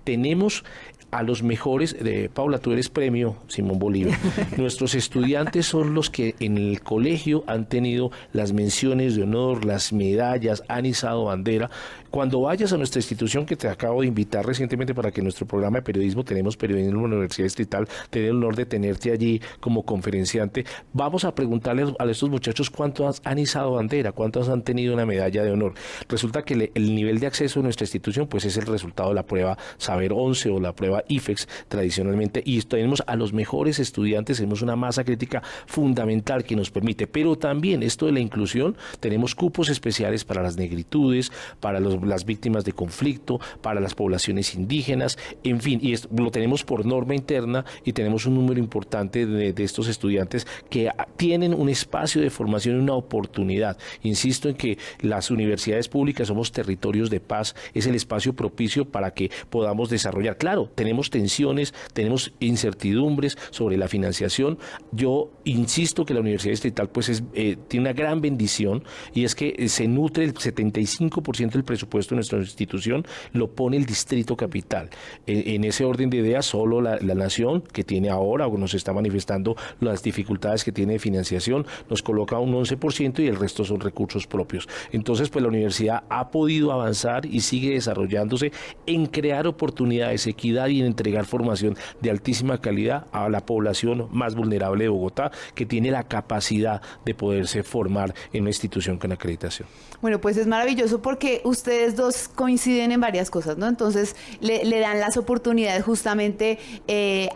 tenemos a los mejores, Paula, tú eres premio Simón Bolívar. Nuestros estudiantes son los que en el colegio han tenido las menciones de honor, las medallas, han izado bandera. Cuando vayas a nuestra institución, que te acabo de invitar recientemente para que nuestro programa de periodismo, tenemos periodismo en la Universidad Distrital, tener el honor de tenerte allí como conferenciante, vamos a preguntarles a estos muchachos cuántos han izado bandera, cuántos han tenido una medalla de honor. Resulta que el nivel de acceso a nuestra institución pues es el resultado de la prueba Saber 11 o la prueba IFEX tradicionalmente, y tenemos a los mejores estudiantes, tenemos una masa crítica fundamental que nos permite, pero también esto de la inclusión, tenemos cupos especiales para las negritudes, para las víctimas de conflicto, para las poblaciones indígenas, en fin, y lo tenemos por norma interna y tenemos un número importante de estos estudiantes que tienen un espacio de formación y una oportunidad. Insisto en que las universidades públicas somos territorios de paz, es el espacio propicio para que podamos desarrollar. Claro, tenemos tensiones, tenemos incertidumbres sobre la financiación. Yo insisto que la Universidad Distrital pues tiene una gran bendición, y es que se nutre el 75% del presupuesto de nuestra institución, lo pone el Distrito Capital. En ese orden de ideas, solo la Nación, que tiene ahora o nos está manifestando las dificultades que tiene de financiación, nos coloca un 11% y el resto son recursos propios. Entonces, pues la universidad ha podido avanzar y sigue desarrollándose en crear oportunidades, equidad y en entregar formación de altísima calidad a la población más vulnerable de Bogotá, que tiene la capacidad de poderse formar en una institución con acreditación. Bueno, pues es maravilloso porque ustedes dos coinciden en varias cosas, ¿no? Entonces le dan las oportunidades justamente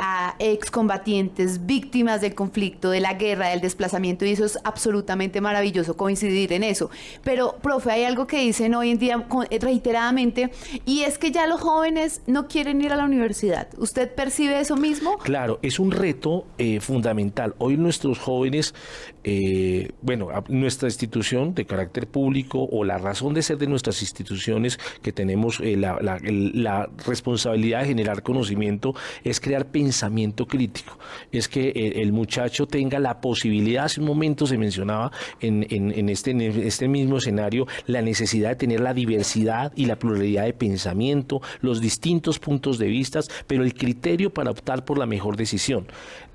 a excombatientes, víctimas del conflicto, de la guerra, del desplazamiento, y eso es absolutamente maravilloso coincidir en eso. Pero, profe, hay algo que dicen hoy en día reiteradamente, y es que ya los jóvenes no quieren ir a la universidad. ¿Usted percibe eso mismo? Claro, es un reto fundamental. Hoy nuestros jóvenes, nuestra institución de carácter público, o la razón de ser de nuestras instituciones, que tenemos la responsabilidad de generar conocimiento, es crear pensamiento crítico. Es que el muchacho tenga la posibilidad, hace un momento se mencionaba en este mismo escenario, la necesidad de tener la diversidad y la pluralidad de pensamiento, los distintos puntos de vista, pero el criterio para optar por la mejor decisión.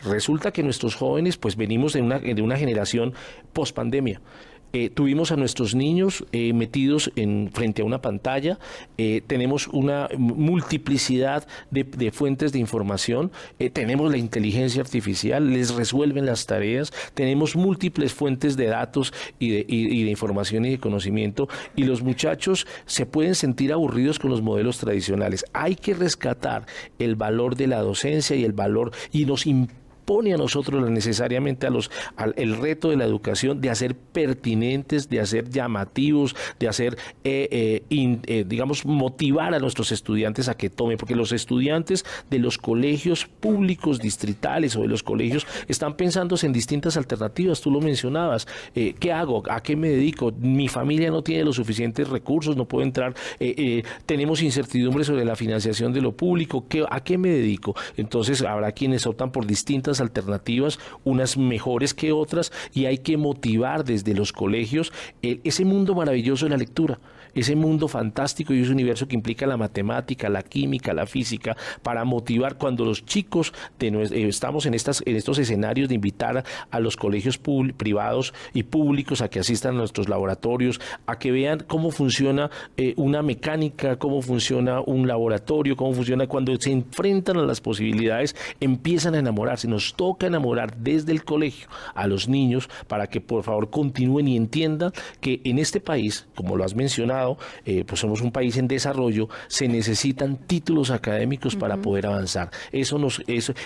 Resulta que nuestros jóvenes pues venimos de una generación post-pandemia. Tuvimos a nuestros niños metidos frente a una pantalla, tenemos una multiplicidad de fuentes de información, tenemos la inteligencia artificial, les resuelven las tareas, tenemos múltiples fuentes de datos y de información y de conocimiento, y los muchachos se pueden sentir aburridos con los modelos tradicionales. Hay que rescatar el valor de la docencia y el valor, y nos pone a nosotros necesariamente el reto de la educación de hacer pertinentes, de hacer llamativos, de hacer, motivar a nuestros estudiantes a que tomen, porque los estudiantes de los colegios públicos distritales o de los colegios están pensando en distintas alternativas. Tú lo mencionabas, ¿qué hago? ¿A qué me dedico? Mi familia no tiene los suficientes recursos, no puedo entrar, tenemos incertidumbre sobre la financiación de lo público, ¿a qué me dedico? Entonces habrá quienes optan por distintas alternativas, unas mejores que otras, y hay que motivar desde los colegios ese mundo maravilloso de la lectura. ese mundo fantástico y ese universo que implica la matemática, la química, la física, para motivar cuando los chicos estamos en estos escenarios de invitar a los colegios privados y públicos a que asistan a nuestros laboratorios, a que vean cómo funciona una mecánica, cómo funciona un laboratorio, cómo funciona cuando se enfrentan a las posibilidades, empiezan a enamorarse. Nos toca enamorar desde el colegio a los niños para que por favor continúen y entiendan que en este país, como lo has mencionado, pues somos un país en desarrollo, se necesitan títulos académicos para poder avanzar. Eso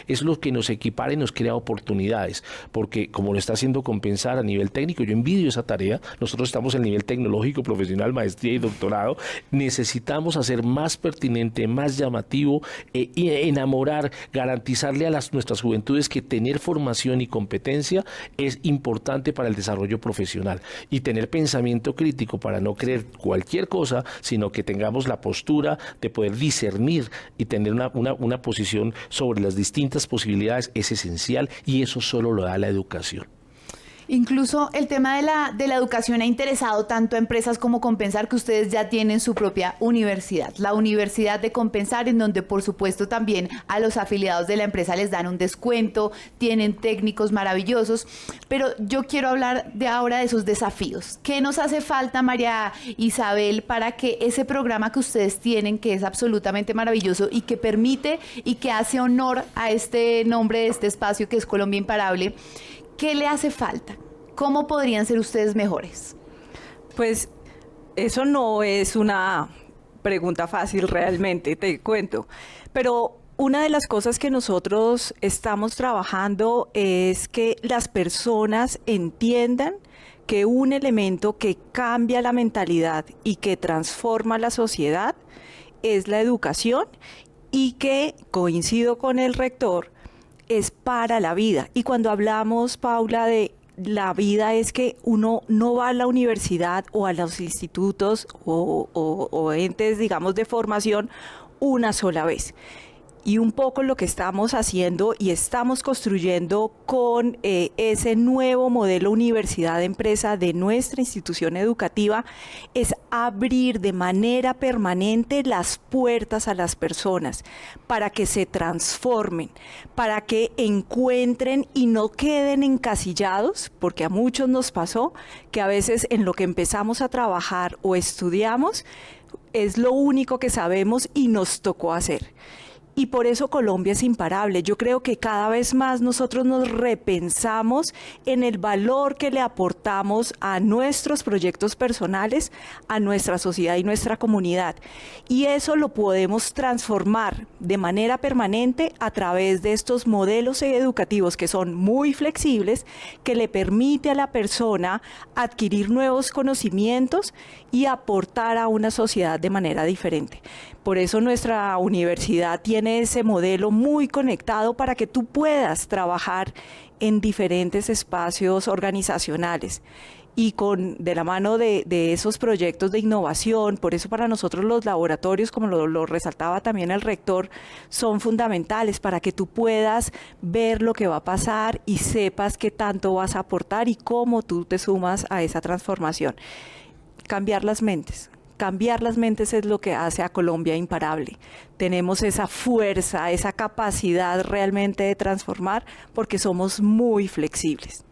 es lo que nos equipara y nos crea oportunidades, porque como lo está haciendo Compensar a nivel técnico, yo envidio esa tarea. Nosotros estamos en el nivel tecnológico, profesional, maestría y doctorado. Necesitamos hacer más pertinente, más llamativo, y enamorar, garantizarle a nuestras juventudes que tener formación y competencia es importante para el desarrollo profesional, y tener pensamiento crítico para no creer cualquier cosa, sino que tengamos la postura de poder discernir y tener una posición sobre las distintas posibilidades es esencial, y eso solo lo da la educación. Incluso el tema de la educación ha interesado tanto a empresas como Compensar, que ustedes ya tienen su propia universidad, la Universidad de Compensar, en donde por supuesto también a los afiliados de la empresa les dan un descuento, tienen técnicos maravillosos, pero yo quiero hablar ahora de esos desafíos. ¿Qué nos hace falta, María Isabel, para que ese programa que ustedes tienen, que es absolutamente maravilloso y que permite y que hace honor a este nombre de este espacio que es Colombia Imparable, ¿qué le hace falta? ¿Cómo podrían ser ustedes mejores? Pues eso no es una pregunta fácil realmente, te cuento. Pero una de las cosas que nosotros estamos trabajando es que las personas entiendan que un elemento que cambia la mentalidad y que transforma la sociedad es la educación, y que, coincido con el rector, es para la vida. Y cuando hablamos, Paula, de la vida, es que uno no va a la universidad o a los institutos o entes, digamos, de formación una sola vez. Y un poco lo que estamos haciendo y estamos construyendo con ese nuevo modelo universidad-empresa de nuestra institución educativa es abrir de manera permanente las puertas a las personas para que se transformen, para que encuentren y no queden encasillados, porque a muchos nos pasó que a veces en lo que empezamos a trabajar o estudiamos es lo único que sabemos y nos tocó hacer. Y por eso Colombia es imparable. Yo creo que cada vez más nosotros nos repensamos en el valor que le aportamos a nuestros proyectos personales, a nuestra sociedad y nuestra comunidad. Y eso lo podemos transformar de manera permanente a través de estos modelos educativos que son muy flexibles, que le permite a la persona adquirir nuevos conocimientos y aportar a una sociedad de manera diferente. Por eso nuestra universidad tiene ese modelo muy conectado para que tú puedas trabajar en diferentes espacios organizacionales y de la mano de esos proyectos de innovación. Por eso para nosotros los laboratorios, como lo resaltaba también el rector, son fundamentales para que tú puedas ver lo que va a pasar y sepas qué tanto vas a aportar y cómo tú te sumas a esa transformación. Cambiar las mentes. Cambiar las mentes es lo que hace a Colombia imparable. Tenemos esa fuerza, esa capacidad realmente de transformar porque somos muy flexibles.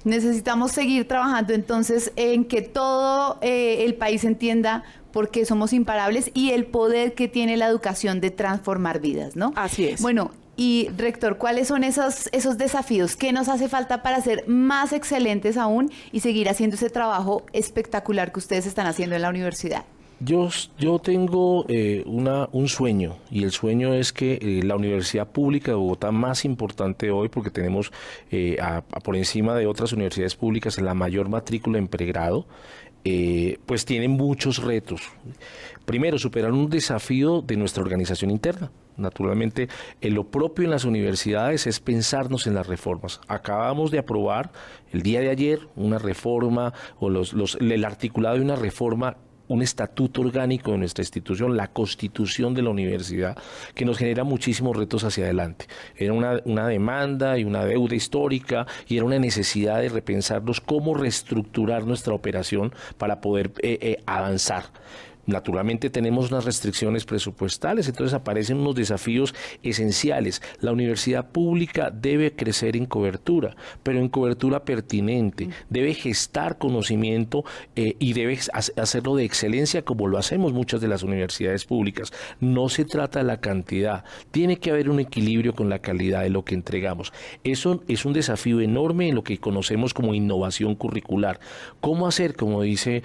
Necesitamos seguir trabajando entonces en que todo el país entienda por qué somos imparables y el poder que tiene la educación de transformar vidas, ¿no? Así es. Bueno, y rector, ¿cuáles son esos desafíos? ¿Qué nos hace falta para ser más excelentes aún y seguir haciendo ese trabajo espectacular que ustedes están haciendo en la universidad? Yo tengo un sueño, y el sueño es que la Universidad Pública de Bogotá, más importante hoy, porque tenemos por encima de otras universidades públicas la mayor matrícula en pregrado, pues tiene muchos retos. Primero, superar un desafío de nuestra organización interna. Naturalmente, lo propio en las universidades es pensarnos en las reformas. Acabamos de aprobar el día de ayer una reforma, o el articulado de una reforma un estatuto orgánico de nuestra institución, la constitución de la universidad, que nos genera muchísimos retos hacia adelante. Era una demanda y una deuda histórica y era una necesidad de repensarnos cómo reestructurar nuestra operación para poder avanzar. Naturalmente tenemos unas restricciones presupuestales, entonces aparecen unos desafíos esenciales. La universidad pública debe crecer en cobertura, pero en cobertura pertinente, debe gestar conocimiento y debe hacerlo de excelencia como lo hacemos muchas de las universidades públicas. No se trata de la cantidad, tiene que haber un equilibrio con la calidad de lo que entregamos. Eso es un desafío enorme en lo que conocemos como innovación curricular. ¿Cómo hacer, como se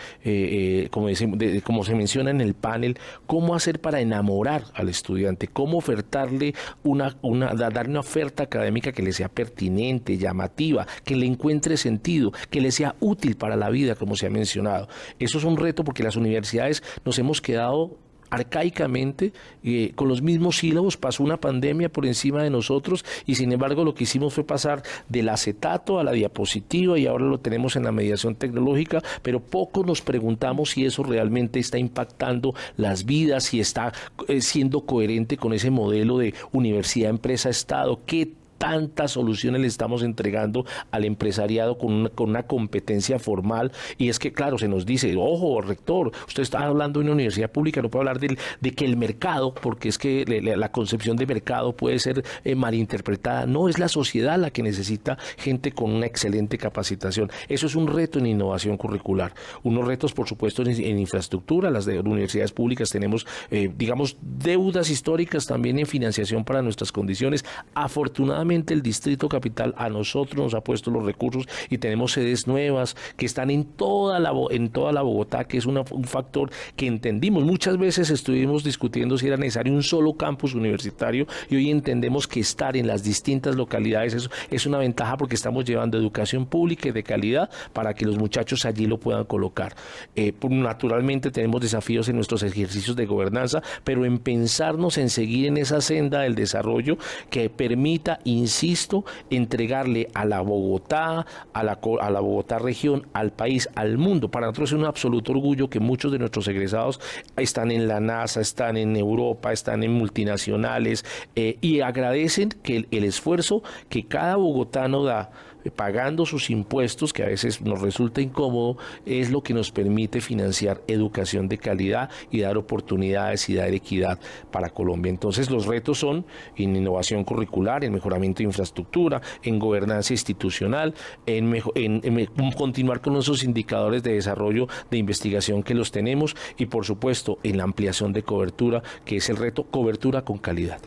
menciona en el panel, cómo hacer para enamorar al estudiante, cómo ofertarle darle una oferta académica que le sea pertinente, llamativa, que le encuentre sentido, que le sea útil para la vida, como se ha mencionado? Eso es un reto porque las universidades nos hemos quedado arcaicamente con los mismos sílabos. Pasó una pandemia por encima de nosotros y sin embargo lo que hicimos fue pasar del acetato a la diapositiva y ahora lo tenemos en la mediación tecnológica, pero poco nos preguntamos si eso realmente está impactando las vidas, si está siendo coherente con ese modelo de universidad, empresa, Estado. ¿Qué tantas soluciones le estamos entregando al empresariado con una competencia formal? Y es que, claro, se nos dice, ojo, rector, usted está hablando de una universidad pública, no puede hablar de que el mercado, porque es que la concepción de mercado puede ser malinterpretada. No, es la sociedad la que necesita gente con una excelente capacitación. Eso es un reto en innovación curricular. Unos retos, por supuesto, en infraestructura. Las de universidades públicas tenemos, deudas históricas también en financiación para nuestras condiciones. Afortunadamente, el Distrito Capital a nosotros nos ha puesto los recursos y tenemos sedes nuevas que están en toda la Bogotá, que es un factor que entendimos. Muchas veces estuvimos discutiendo si era necesario un solo campus universitario y hoy entendemos que estar en las distintas localidades es una ventaja porque estamos llevando educación pública y de calidad para que los muchachos allí lo puedan colocar. Naturalmente tenemos desafíos en nuestros ejercicios de gobernanza, pero en pensarnos en seguir en esa senda del desarrollo que permita, insisto, entregarle a la Bogotá, a la Bogotá región, al país, al mundo. Para nosotros es un absoluto orgullo que muchos de nuestros egresados están en la NASA, están en Europa, están en multinacionales y agradecen que el esfuerzo que cada bogotano da pagando sus impuestos, que a veces nos resulta incómodo, es lo que nos permite financiar educación de calidad y dar oportunidades y dar equidad para Colombia. Entonces los retos son en innovación curricular, en mejoramiento de infraestructura, en gobernanza institucional, en continuar con esos indicadores de desarrollo de investigación que los tenemos y por supuesto en la ampliación de cobertura, que es el reto, cobertura con calidad.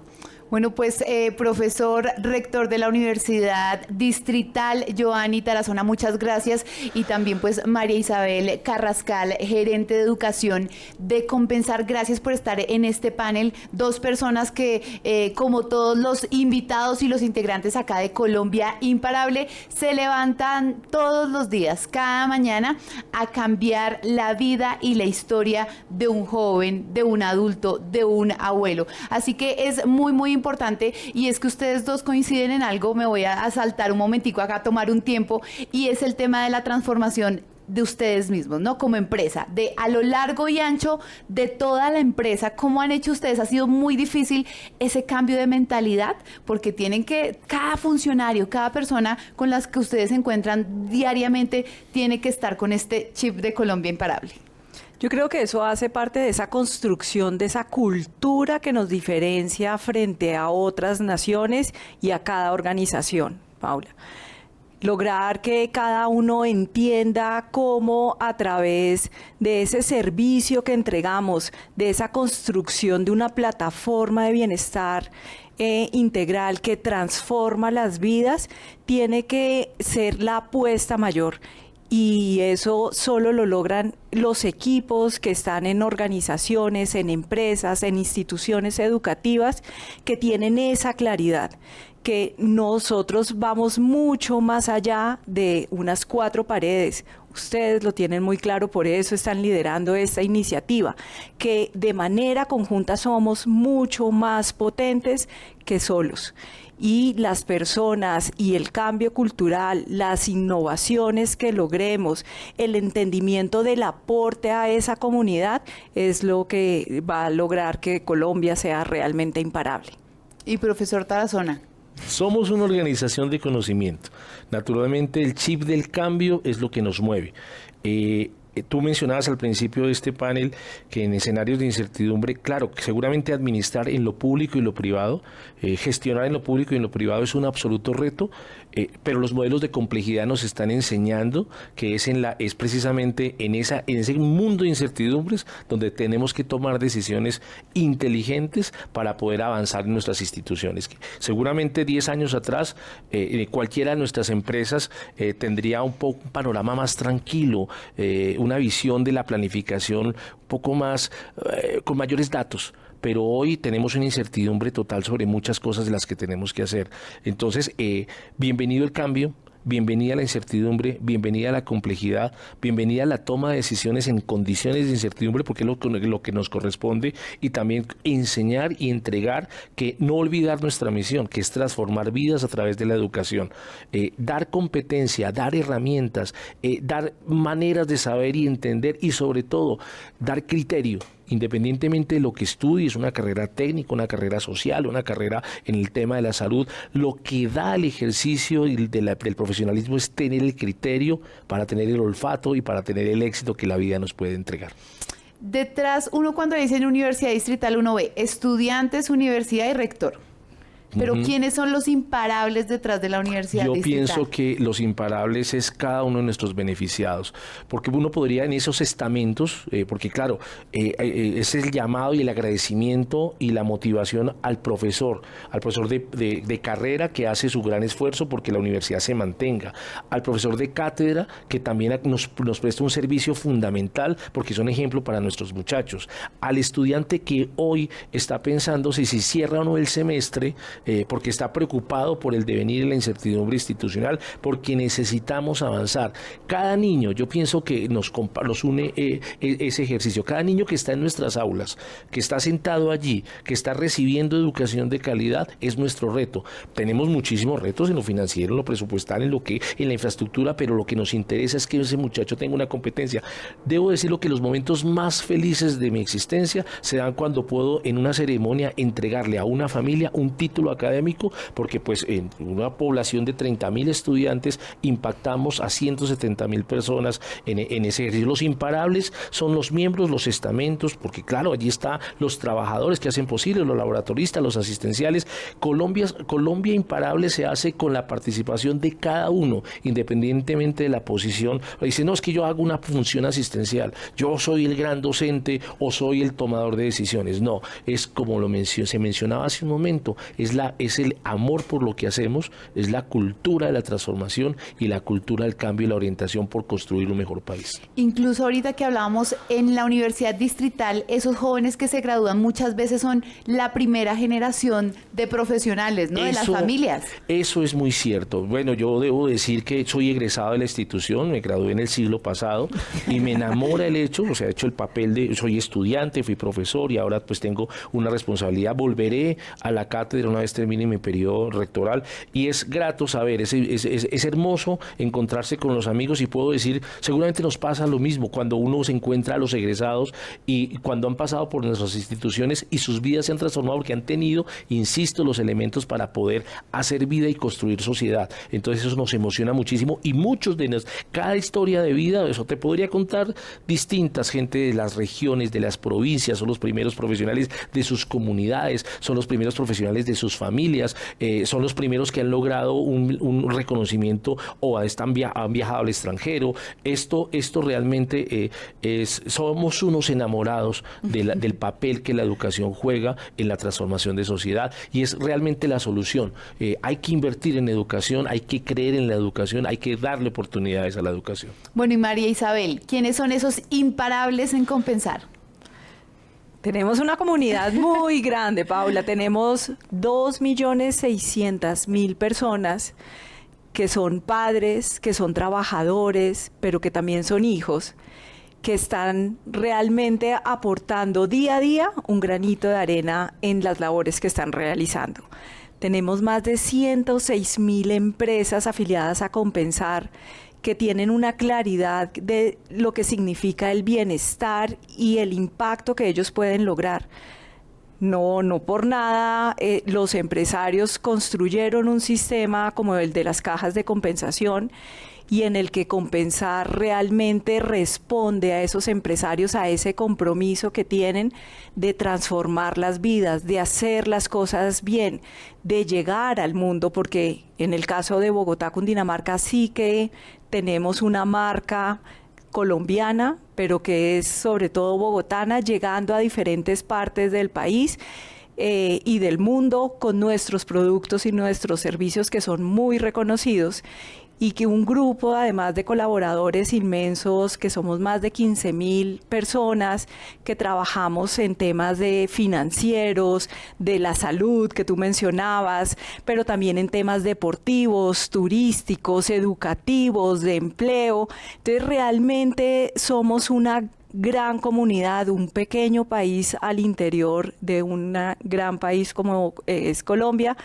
Bueno, pues profesor rector de la Universidad Distrital, Giovanni Tarazona, muchas gracias. Y también pues María Isabel Carrascal, gerente de educación de Compensar, gracias por estar en este panel. Dos personas que, como todos los invitados y los integrantes acá de Colombia Imparable, se levantan todos los días, cada mañana, a cambiar la vida y la historia de un joven, de un adulto, de un abuelo. Así que es muy, muy importante, y es que ustedes dos coinciden en algo. Me voy a saltar un momentico acá, a tomar un tiempo, y es el tema de la transformación de ustedes mismos, ¿no? Como empresa, de a lo largo y ancho de toda la empresa, ¿cómo han hecho ustedes? Ha sido muy difícil ese cambio de mentalidad, porque tienen que, cada funcionario, cada persona con las que ustedes se encuentran diariamente, tiene que estar con este chip de Colombia Imparable. Yo creo que eso hace parte de esa construcción, de esa cultura que nos diferencia frente a otras naciones y a cada organización, Paula. Lograr que cada uno entienda cómo a través de ese servicio que entregamos, de esa construcción de una plataforma de bienestar integral que transforma las vidas, tiene que ser la apuesta mayor. Y eso solo lo logran los equipos que están en organizaciones, en empresas, en instituciones educativas que tienen esa claridad, que nosotros vamos mucho más allá de unas 4 paredes. Ustedes lo tienen muy claro, por eso están liderando esta iniciativa, que de manera conjunta somos mucho más potentes que solos. y las personas y el cambio cultural, las innovaciones que logremos, el entendimiento del aporte a esa comunidad es lo que va a lograr que Colombia sea realmente imparable. Y profesor Tarazona. Somos una organización de conocimiento. Naturalmente el chip del cambio es lo que nos mueve. Tú mencionabas al principio de este panel que en escenarios de incertidumbre, claro, que seguramente administrar en lo público y lo privado, gestionar en lo público y en lo privado es un absoluto reto, pero los modelos de complejidad nos están enseñando que es precisamente en ese mundo de incertidumbres donde tenemos que tomar decisiones inteligentes para poder avanzar en nuestras instituciones. Seguramente 10 años atrás, cualquiera de nuestras empresas tendría un panorama más tranquilo, una visión de la planificación un poco más, con mayores datos. Pero hoy tenemos una incertidumbre total sobre muchas cosas de las que tenemos que hacer. Entonces, bienvenido el cambio, bienvenida a la incertidumbre, bienvenida a la complejidad, bienvenida a la toma de decisiones en condiciones de incertidumbre, porque es lo que nos corresponde, y también enseñar y entregar que no olvidar nuestra misión, que es transformar vidas a través de la educación, dar competencia, dar herramientas, dar maneras de saber y entender, y sobre todo dar criterio. Independientemente de lo que estudies, una carrera técnica, una carrera social, una carrera en el tema de la salud, lo que da el ejercicio del profesionalismo es tener el criterio para tener el olfato y para tener el éxito que la vida nos puede entregar. Detrás, uno cuando dice en Universidad Distrital, uno ve estudiantes, universidad y rector. Pero ¿quiénes son los imparables detrás de la Universidad Distrital? Yo pienso que los imparables es cada uno de nuestros beneficiados, porque uno podría en esos estamentos, porque claro, es el llamado y el agradecimiento y la motivación al profesor de carrera que hace su gran esfuerzo porque la universidad se mantenga, al profesor de cátedra que también nos presta un servicio fundamental porque son ejemplo para nuestros muchachos, al estudiante que hoy está pensando si cierra o no el semestre, porque está preocupado por el devenir y la incertidumbre institucional, porque necesitamos avanzar. Cada niño, yo pienso que nos une ese ejercicio, cada niño que está en nuestras aulas, que está sentado allí, que está recibiendo educación de calidad, es nuestro reto. Tenemos muchísimos retos en lo financiero, en lo presupuestal, en la infraestructura, pero lo que nos interesa es que ese muchacho tenga una competencia. Debo decirlo que los momentos más felices de mi existencia se dan cuando puedo en una ceremonia entregarle a una familia un título académico, porque pues en una población de 30.000 estudiantes impactamos a 170.000 personas en ese ejercicio. Los imparables son los miembros, los estamentos, porque claro, allí están los trabajadores que hacen posible, los laboratoristas, los asistenciales. Colombia imparable se hace con la participación de cada uno, independientemente de la posición. Dice, no, es que yo hago una función asistencial, yo soy el gran docente o soy el tomador de decisiones. No, es como se mencionaba hace un momento, es el amor por lo que hacemos, es la cultura de la transformación y la cultura del cambio y la orientación por construir un mejor país. Incluso ahorita que hablábamos en la Universidad Distrital, esos jóvenes que se gradúan muchas veces son la primera generación de profesionales, ¿no? De las familias. Eso es muy cierto. Bueno, yo debo decir que soy egresado de la institución, me gradué en el siglo pasado y me enamora el hecho, o sea, he hecho el papel de, soy estudiante, fui profesor y ahora pues tengo una responsabilidad, volveré a la cátedra una vez termine mi periodo rectoral y es grato saber, es hermoso encontrarse con los amigos y puedo decir, seguramente nos pasa lo mismo cuando uno se encuentra a los egresados y cuando han pasado por nuestras instituciones y sus vidas se han transformado porque han tenido, insisto, los elementos para poder hacer vida y construir sociedad. Entonces eso nos emociona muchísimo y muchos de nosotros, cada historia de vida, eso te podría contar distintas, gente de las regiones, de las provincias, son los primeros profesionales de sus comunidades, son los primeros profesionales de sus familias, son los primeros que han logrado un reconocimiento o han viajado al extranjero. Esto realmente somos unos enamorados del papel que la educación juega en la transformación de sociedad y es realmente la solución. Hay que invertir en educación, hay que creer en la educación, hay que darle oportunidades a la educación. Bueno, y María Isabel, ¿quiénes son esos imparables en Compensar? Tenemos una comunidad muy grande, Paula. Tenemos 2.600.000 personas que son padres, que son trabajadores, pero que también son hijos, que están realmente aportando día a día un granito de arena en las labores que están realizando. Tenemos más de 106.000 empresas afiliadas a Compensar que tienen una claridad de lo que significa el bienestar y el impacto que ellos pueden lograr. No por nada los empresarios construyeron un sistema como el de las cajas de compensación y en el que Compensar realmente responde a esos empresarios, a ese compromiso que tienen de transformar las vidas, de hacer las cosas bien, de llegar al mundo, porque en el caso de Bogotá, Cundinamarca, sí que tenemos una marca colombiana, pero que es sobre todo bogotana, llegando a diferentes partes del país y del mundo con nuestros productos y nuestros servicios que son muy reconocidos, y que un grupo, además de colaboradores inmensos, que somos más de 15.000 personas, que trabajamos en temas de financieros, de la salud que tú mencionabas, pero también en temas deportivos, turísticos, educativos, de empleo. Entonces realmente somos una gran comunidad, un pequeño país al interior de un gran país como es Colombia,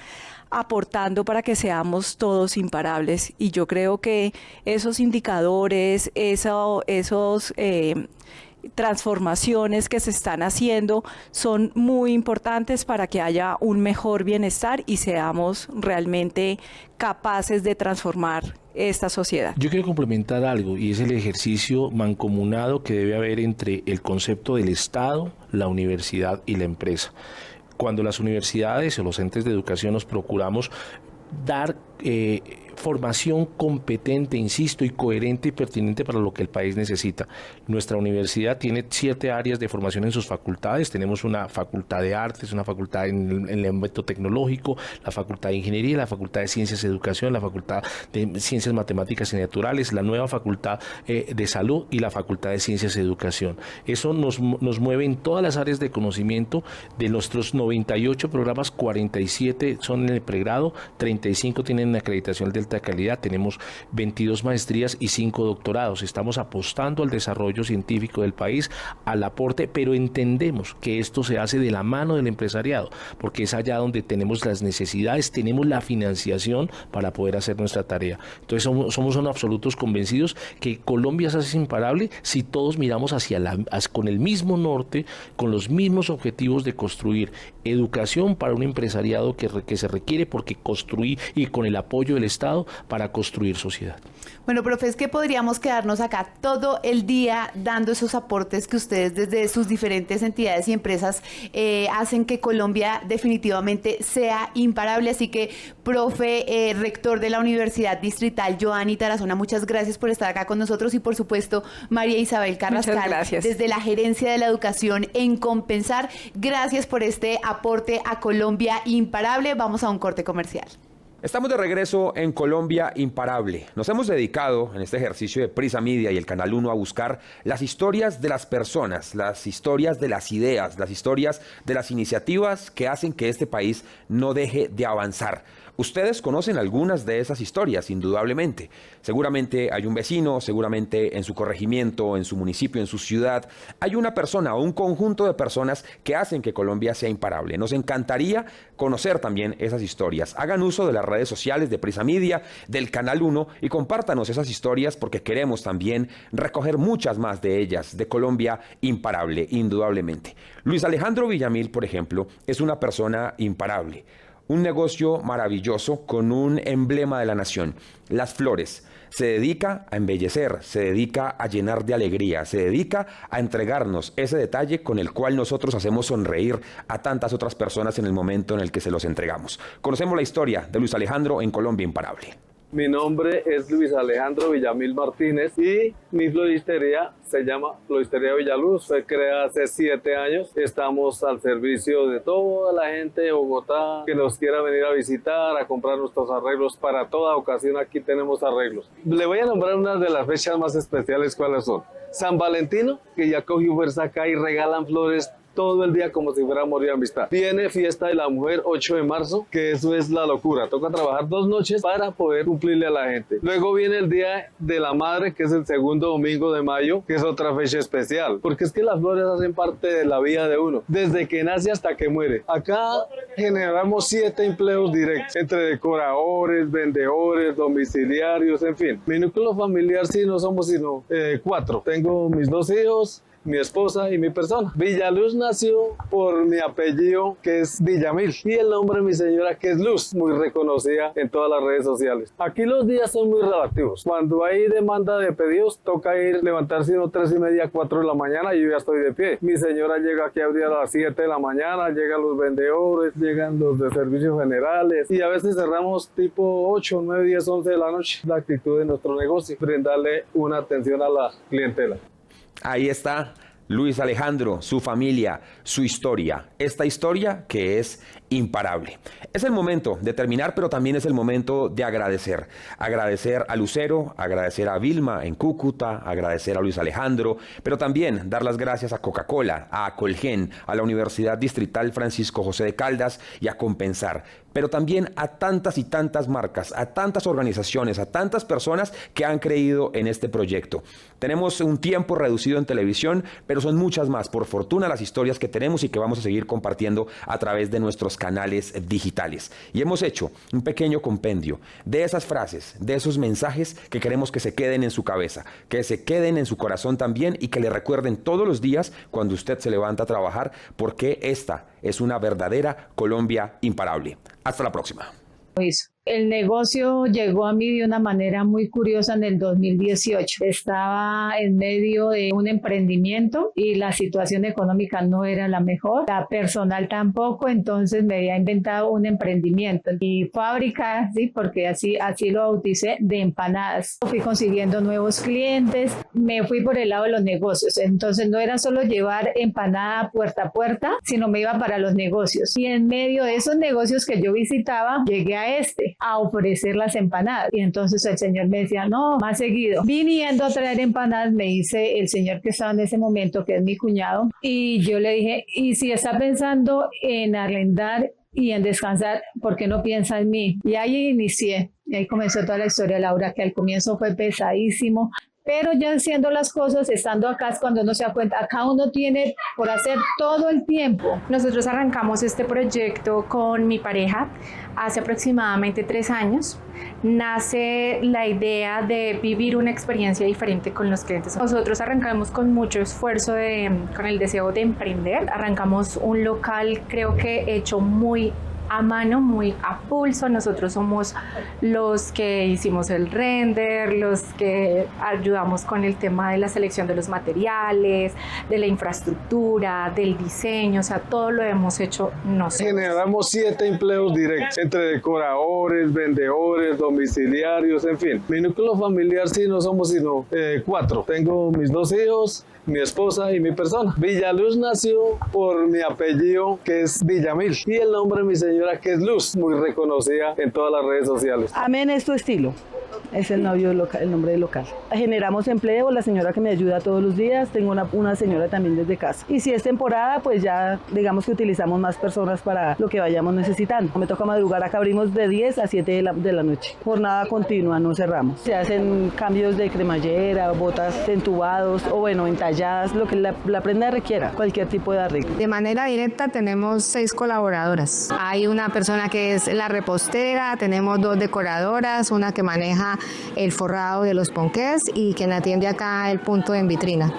aportando para que seamos todos imparables. Y yo creo que esos indicadores, esos transformaciones que se están haciendo son muy importantes para que haya un mejor bienestar y seamos realmente capaces de transformar esta sociedad. Yo quiero complementar algo, y es el ejercicio mancomunado que debe haber entre el concepto del Estado, la universidad y la empresa. Cuando las universidades o los entes de educación nos procuramos dar formación competente, insisto, y coherente y pertinente para lo que el país necesita. Nuestra universidad tiene 7 áreas de formación en sus facultades. Tenemos una facultad de artes, una facultad en el ámbito tecnológico, la facultad de ingeniería, la facultad de ciencias de educación, la facultad de ciencias matemáticas y naturales, la nueva facultad de salud y la facultad de ciencias de educación. Eso nos mueve en todas las áreas de conocimiento. De nuestros 98 programas, 47 son en el pregrado, 35 tienen acreditación de alta calidad, tenemos 22 maestrías y 5 doctorados. Estamos apostando al desarrollo científico del país, al aporte, pero entendemos que esto se hace de la mano del empresariado, porque es allá donde tenemos las necesidades, tenemos la financiación para poder hacer nuestra tarea. Entonces somos absolutos convencidos que Colombia se hace imparable si todos miramos con el mismo norte, con los mismos objetivos de construir educación para un empresariado que se requiere, porque construir, y con el apoyo del Estado para construir sociedad. Bueno, profe, es que podríamos quedarnos acá todo el día dando esos aportes que ustedes desde sus diferentes entidades y empresas hacen que Colombia definitivamente sea imparable. Así que, profe, rector de la Universidad Distrital, Joanny Tarazona, muchas gracias por estar acá con nosotros, y por supuesto, María Isabel Carrascal, desde la Gerencia de la Educación en Compensar, gracias por este aporte a Colombia imparable. Vamos a un corte comercial. Estamos de regreso en Colombia Imparable. Nos hemos dedicado en este ejercicio de Prisa Media y el Canal 1 a buscar las historias de las personas, las historias de las ideas, las historias de las iniciativas que hacen que este país no deje de avanzar. Ustedes conocen algunas de esas historias, indudablemente. Seguramente hay un vecino, seguramente en su corregimiento, en su municipio, en su ciudad, hay una persona o un conjunto de personas que hacen que Colombia sea imparable. Nos encantaría conocer también esas historias. Hagan uso de las redes sociales de Prisa Media, del Canal 1, y compártanos esas historias, porque queremos también recoger muchas más de ellas, de Colombia imparable, indudablemente. Luis Alejandro Villamil, por ejemplo, es una persona imparable. Un negocio maravilloso con un emblema de la nación, las flores. Se dedica a embellecer, se dedica a llenar de alegría, se dedica a entregarnos ese detalle con el cual nosotros hacemos sonreír a tantas otras personas en el momento en el que se los entregamos. Conocemos la historia de Luis Alejandro en Colombia Imparable. Mi nombre es Luis Alejandro Villamil Martínez y mi floristería se llama Floristería Villaluz. Fue creada hace 7 años. Estamos al servicio de toda la gente de Bogotá que nos quiera venir a visitar, a comprar nuestros arreglos. Para toda ocasión aquí tenemos arreglos. Le voy a nombrar unas de las fechas más especiales. ¿Cuáles son? San Valentino, que ya cogió fuerza acá y regalan flores todo el día como si fuera amor y amistad. Viene fiesta de la mujer 8 de marzo, que eso es la locura. Toca trabajar 2 noches para poder cumplirle a la gente. Luego viene el Día de la Madre, que es el segundo domingo de mayo, que es otra fecha especial, porque es que las flores hacen parte de la vida de uno, desde que nace hasta que muere. Acá generamos 7 empleos directos, entre decoradores, vendedores, domiciliarios, en fin. Mi núcleo familiar sí no somos sino 4. Tengo mis 2 hijos, mi esposa y mi persona. Villaluz nació por mi apellido, que es Villamil, y el nombre de mi señora, que es Luz, muy reconocida en todas las redes sociales. Aquí los días son muy relativos. Cuando hay demanda de pedidos, toca levantarse 3:30, 4 de la mañana, y yo ya estoy de pie. Mi señora llega aquí a abrir a las 7 de la mañana, llegan los vendedores, llegan los de servicios generales, y a veces cerramos tipo 8, 9, 10, 11 de la noche. La actitud de nuestro negocio, brindarle una atención a la clientela. Ahí está Luis Alejandro, su familia, su historia. Esta historia que es imparable. Es el momento de terminar, pero también es el momento de agradecer. Agradecer a Lucero, agradecer a Vilma en Cúcuta, agradecer a Luis Alejandro, pero también dar las gracias a Coca-Cola, a Colgen, a la Universidad Distrital Francisco José de Caldas y a Compensar. Pero también a tantas y tantas marcas, a tantas organizaciones, a tantas personas que han creído en este proyecto. Tenemos un tiempo reducido en televisión, pero son muchas más, por fortuna, las historias que tenemos y que vamos a seguir compartiendo a través de nuestros canales digitales. Y hemos hecho un pequeño compendio de esas frases, de esos mensajes que queremos que se queden en su cabeza, que se queden en su corazón también y que le recuerden todos los días cuando usted se levanta a trabajar, porque esta es una verdadera Colombia imparable. Hasta la próxima. El negocio llegó a mí de una manera muy curiosa en el 2018. Estaba en medio de un emprendimiento y la situación económica no era la mejor, la personal tampoco, entonces me había inventado un emprendimiento y fábrica, sí, porque así lo bauticé, de empanadas. Fui consiguiendo nuevos clientes, me fui por el lado de los negocios, entonces no era solo llevar empanada puerta a puerta, sino me iba para los negocios. Y en medio de esos negocios que yo visitaba, llegué a ofrecer las empanadas. Y entonces el señor me decía, no, más seguido. Viniendo a traer empanadas, me dice el señor que estaba en ese momento, que es mi cuñado, y yo le dije, y si está pensando en arrendar y en descansar, ¿por qué no piensa en mí? Y ahí inicié. Y ahí comenzó toda la historia, Laura, que al comienzo fue pesadísimo. Pero ya haciendo las cosas, estando acá es cuando uno se da cuenta, acá uno tiene por hacer todo el tiempo. Nosotros arrancamos este proyecto con mi pareja hace aproximadamente 3 años. Nace la idea de vivir una experiencia diferente con los clientes. Nosotros arrancamos con mucho esfuerzo, con el deseo de emprender. Arrancamos un local, creo que hecho muy a mano, muy a pulso. Nosotros somos los que hicimos el render, los que ayudamos con el tema de la selección de los materiales, de la infraestructura, del diseño, o sea, todo lo hemos hecho nosotros. Generamos 7 empleos directos, entre decoradores, vendedores, domiciliarios, en fin. Mi núcleo familiar sí no somos sino 4. Tengo mis 2 hijos, mi esposa y mi persona. Villaluz nació por mi apellido, que es Villamil, y el nombre de mi señora, que es Luz, muy reconocida en todas las redes sociales. Amén es tu estilo. Es el nombre del local. Generamos empleo, la señora que me ayuda todos los días, tengo una señora también desde casa. Y si es temporada, pues ya digamos que utilizamos más personas para lo que vayamos necesitando. Me toca madrugar, acá abrimos de 10 a 7 de la noche. Jornada continua, no cerramos. Se hacen cambios de cremallera, botas entubados o bueno, entalladas, lo que la prenda requiera, cualquier tipo de arreglo. De manera directa tenemos 6 colaboradoras. Hay una persona que es la repostera, tenemos 2 decoradoras, una que maneja el forrado de los ponqués y quien atiende acá el punto en vitrina.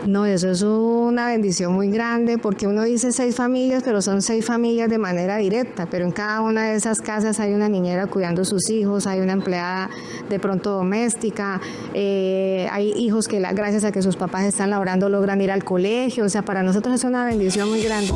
No, eso es una bendición muy grande porque uno dice 6 familias, pero son 6 familias de manera directa, pero en cada una de esas casas hay una niñera cuidando a sus hijos, hay una empleada de pronto doméstica, hay hijos que gracias a que sus papás están laborando logran ir al colegio, o sea, para nosotros es una bendición muy grande.